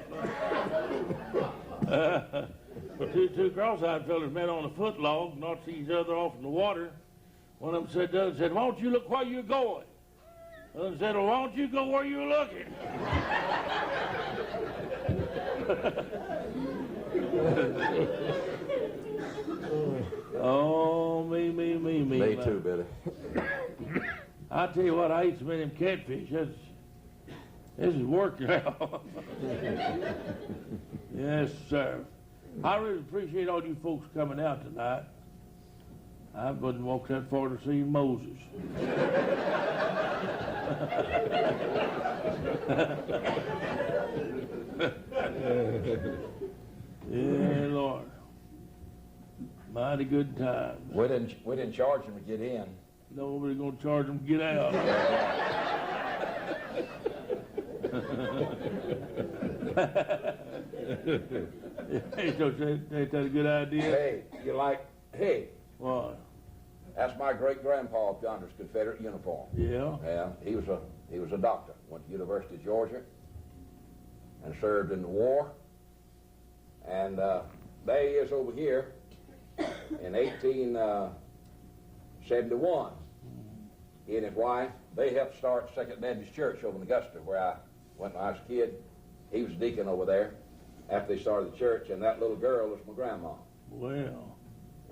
Two cross-eyed fellas met on a foot log, knocked each other off in the water. One of them said to the other, said, "Why don't you look where you're going?" The other said, "Well, why don't you go where you're looking?" Oh, me. Me too, Billy. I tell you what, I ate so many of them catfish. This is working out. Yes, sir. I really appreciate all you folks coming out tonight. I wouldn't walk that far to see Moses. Yeah, Lord. Mighty good time. We didn't charge him to get in. Nobody's going to charge them to get out. Ain't that a good idea? Hey, What? that's my great-grandpa up yonder's Confederate uniform. Yeah? Yeah, he was a doctor. Went to University of Georgia and served in the war. And there he is over here in 1871. He and his wife, they helped start Second Baptist Church over in Augusta, where I went when I was a kid. He was deacon over there after they started the church, and that little girl was my grandma. Well.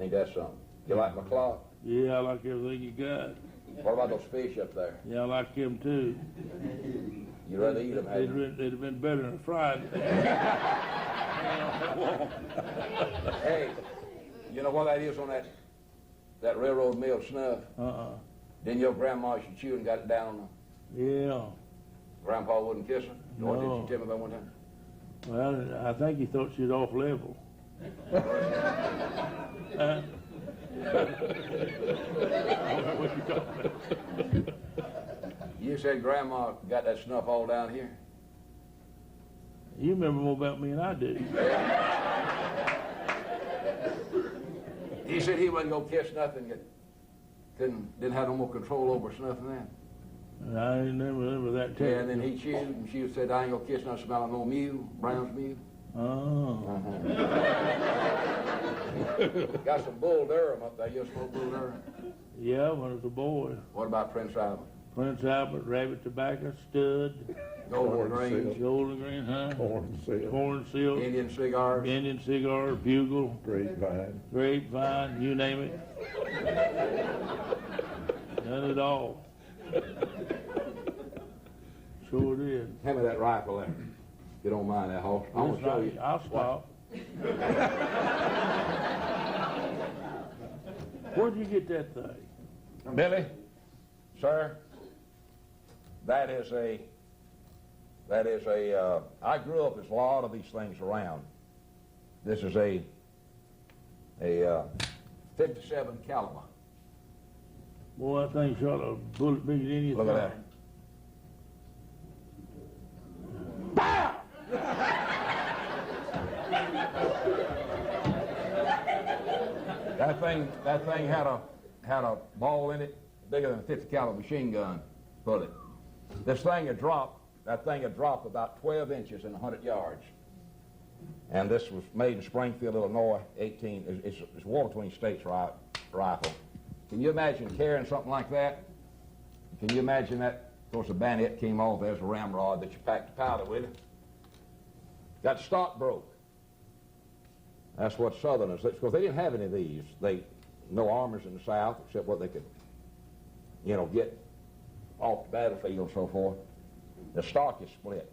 Ain't that something? You like my clock? Yeah, I like everything you got. What about those fish up there? Yeah, I like them too. You rather eat them, hadn't you? They'd have been better than fried. Hey, you know what that is on that railroad mill snuff? Then your grandma used to chew and got it down on the... Yeah. Grandpa wouldn't kiss her? No. What did you tell me about one time? Well, I think he thought she was off level. You said Grandma got that snuff all down here? You remember more about me than I do. He said he wasn't going to kiss nothing, didn't have no more control over snuff than that. I didn't remember that too. Yeah, and then he chewed, and she said, "I ain't going to kiss nothing smelling no mule, Brown's mule." Oh. Got some Bull Durham up there. You smoke Bull Durham? Yeah, when I was a boy. What about Prince Albert? Prince Albert, Rabbit Tobacco, Stud, Golden Grange, Golden Green, huh? Corn Silk, Indian cigars, Indian Cigar, Bugle, Grapevine, you name it. Done it all. Sure did. Hand me that rifle there. You don't mind that horse. I'm going to show you. I'll stop. Where'd you get that thing? Billy, sir, that is a, I grew up, there's a lot of these things around. This is a 57 caliber. Boy, that thing shot a bullet bigger than anything. Look at that. Pow! That thing had a ball in it bigger than a 50 caliber machine gun bullet. That thing had dropped about 12 inches in 100 yards. And this was made in Springfield, Illinois, it's war between states rifle. Can you imagine carrying something like that? Can you imagine that? Of course, the bayonet came off. There's a ramrod that you packed the powder with. Got the stock broke. That's what Southerners, because they didn't have any of these. No armors in the South except what they could, get off the battlefield and so forth. The stock is split.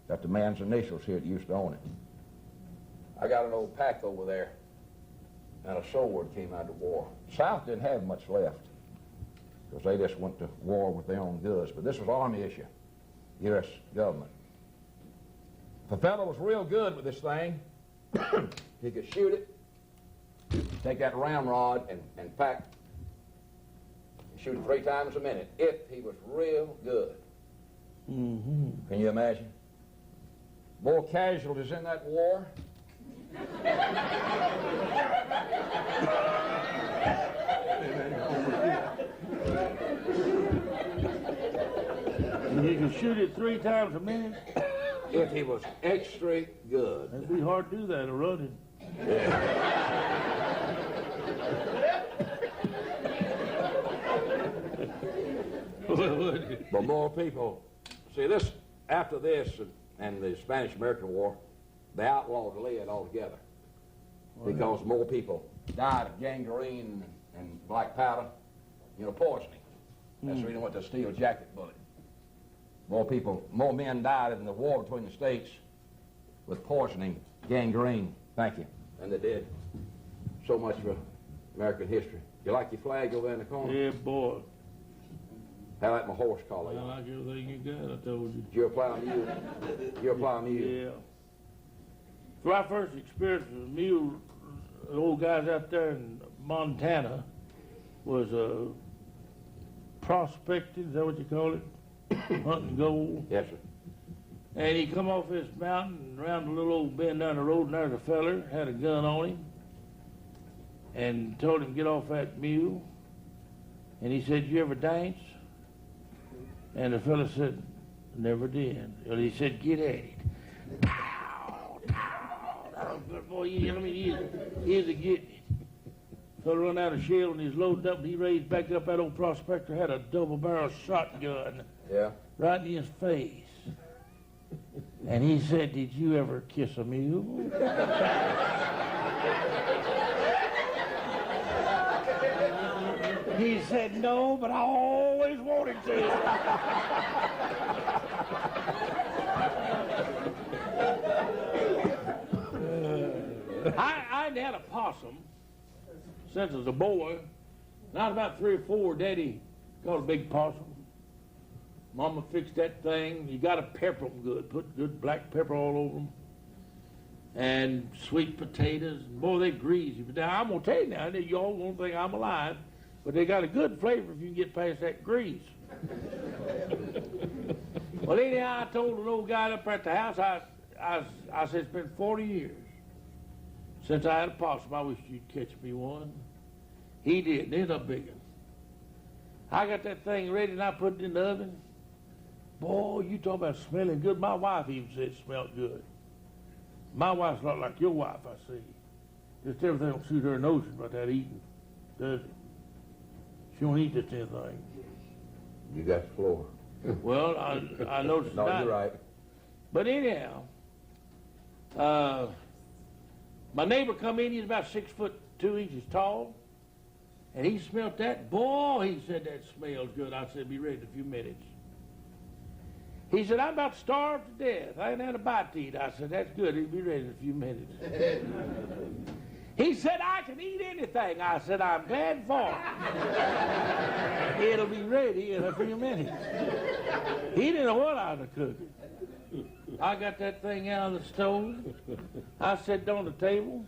Got the man's initials here that used to own it. I got an old pack over there, and a sword came out of the war. South didn't have much left, because they just went to war with their own goods. But this was Army issue, U.S. government. If a fellow was real good with this thing, he could shoot it, take that ramrod and pack, shoot it 3 times a minute, if he was real good. Mm-hmm. Can you imagine? More casualties in that war. And you can shoot it 3 times a minute? If he was extra good. It'd be hard to do that, running. But more people, see this, after this and the Spanish-American War, they outlawed lead altogether because more people died of gangrene and black powder, poisoning. That's the reason what the steel jacket bullet. More men died in the war between the states with poisoning, gangrene, thank you, than they did. So much for American history. You like your flag over there in the corner? Yeah, boy. How like my horse collar? I like everything you got, I told you. You're a mule? You're a mule? Yeah. So our first experience with mule, the old guys out there in Montana, was prospecting, is that what you call it? Hunting gold. Yes, sir. And he come off this mountain and around a little old bend down the road, and there's a feller, had a gun on him, and told him to get off that mule. And he said, "You ever dance?" And the fella said, "Never did." Well, he said, "Get at it." Pow, pow, pow. Good boy, he is a getting it. Fella run out of shell and he's loaded up, and he raised back up. That old prospector had a double-barrel shotgun right in his face. And he said, "Did you ever kiss a mule?" He said, "No, but I always wanted to." I'd had a possum since I was a boy. Not about 3 or 4, Daddy caught a big possum. Mama fixed that thing. You got to pepper them good. Put good black pepper all over them. And sweet potatoes. Boy, they're greasy. But now, I'm going to tell you now, you all won't think I'm alive, but they got a good flavor if you can get past that grease. Well, anyhow, I told an old guy up at the house, I said, "It's been 40 years since I had a possum. I wish you'd catch me one." He did, and it's a big one. I got that thing ready, and I put it in the oven. Boy, you talk about smelling good. My wife even said it smelled good. My wife's not like your wife, I see. Just everything don't suit her notion about that eating, does it? She don't eat just anything. You got the floor. Well, I noticed No, that. you're right. But anyhow, my neighbor come in, he's about 6'2" tall, and he smelt that. Boy, he said, "That smells good." I said, "Be ready in a few minutes." He said, "I'm about starved to death. I ain't had a bite to eat." I said, "That's good. He'll be ready in a few minutes." He said, "I can eat anything." I said, "I'm glad for it. It'll be ready in a few minutes." He didn't know what I was cooking. I got that thing out of the stove. I sat down at the table.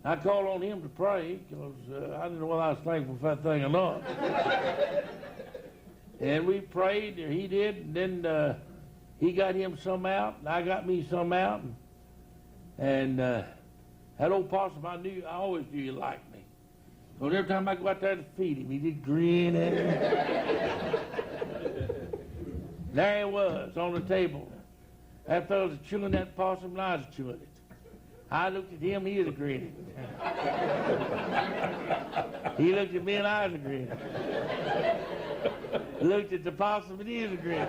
I called on him to pray because I didn't know whether I was thankful for that thing or not. And we prayed, or he did, and then he got him some out, and I got me some out. And that old possum, I always knew he liked me. So every time I go out there to feed him, he did grin at me. There he was on the table. That fellow was chewing that possum, and I was chewing it. I looked at him, he was grinning. He looked at me, and I was grinning. Looked at the possum, and he was grinning.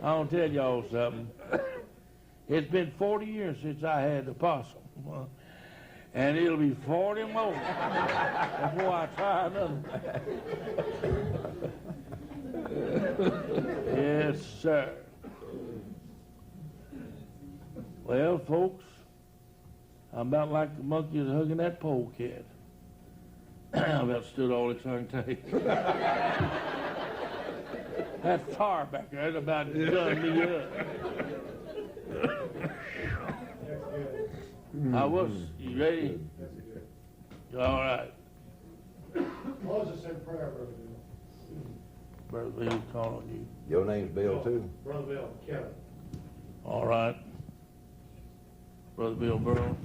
I want to tell y'all something. It's been 40 years since I had a possum. And it'll be 40 more before I try another. Yes, sir. Well, folks, I'm about like the monkey that's hugging that polecat. I about stood all this I can take. That fire back there is about done me up. I was. You ready? All right. Close us in prayer, Brother Bill. Brother Bill, call on you. Your name's Bill, too. Brother Bill, Kevin. All right. Brother Bill Burrell.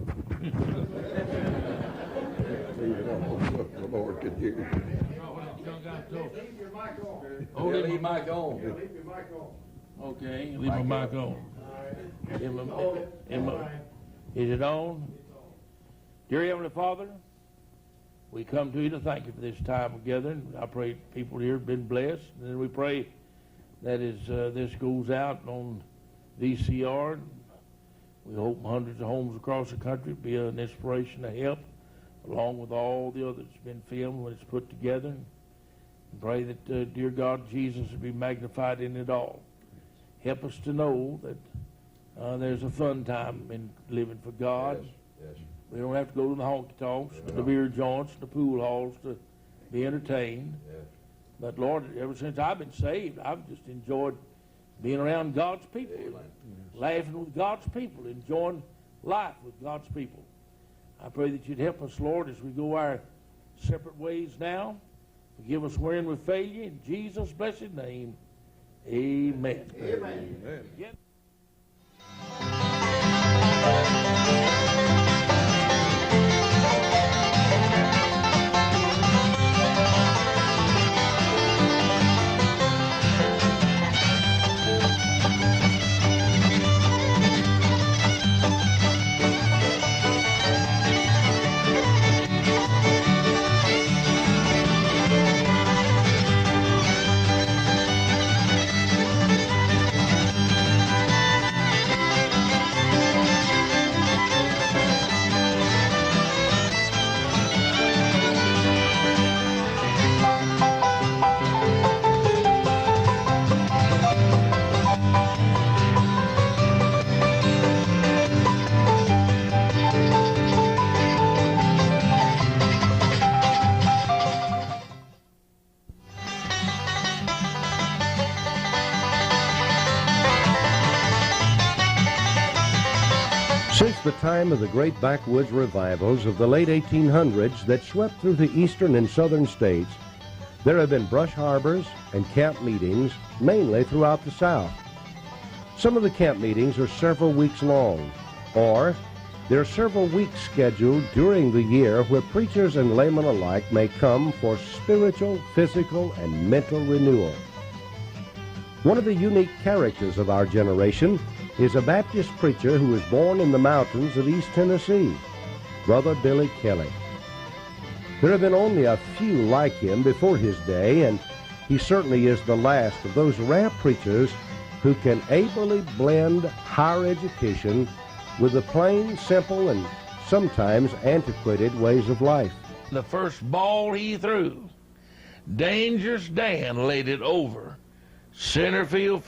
The Lord can hear you. Leave your mic on. Oh, Leave your mic on. Yeah, leave your mic on. Okay, leave my mic on. All right. In my, Hold it. in my, All right. Is it on? Dear Heavenly Father, we come to you to thank you for this time of gathering. I pray people here have been blessed. And then we pray that as this goes out on VCR, we hope hundreds of homes across the country be an inspiration to help, along with all the others that's been filmed when it's put together. And pray that, dear God, Jesus will be magnified in it all. Help us to know that there's a fun time in living for God. Yes, yes. We don't have to go to the honky-tonks, the beer joints, the pool halls to be entertained. Yes. But, Lord, ever since I've been saved, I've just enjoyed being around God's people, laughing with God's people, enjoying life with God's people. I pray that you'd help us, Lord, as we go our separate ways now. Forgive us wherein we fail you. In Jesus' blessed name, amen. Amen. Amen. Since the time of the great backwoods revivals of the late 1800s that swept through the eastern and southern states, there have been brush harbors and camp meetings mainly throughout the South. Some of the camp meetings are several weeks long, or there are several weeks scheduled during the year where preachers and laymen alike may come for spiritual, physical, and mental renewal. One of the unique characters of our generation is a Baptist preacher who was born in the mountains of East Tennessee, Brother Billy Kelly. There have been only a few like him before his day, and he certainly is the last of those rare preachers who can ably blend higher education with the plain, simple, and sometimes antiquated ways of life. The first ball he threw, Dangerous Dan laid it over. Center field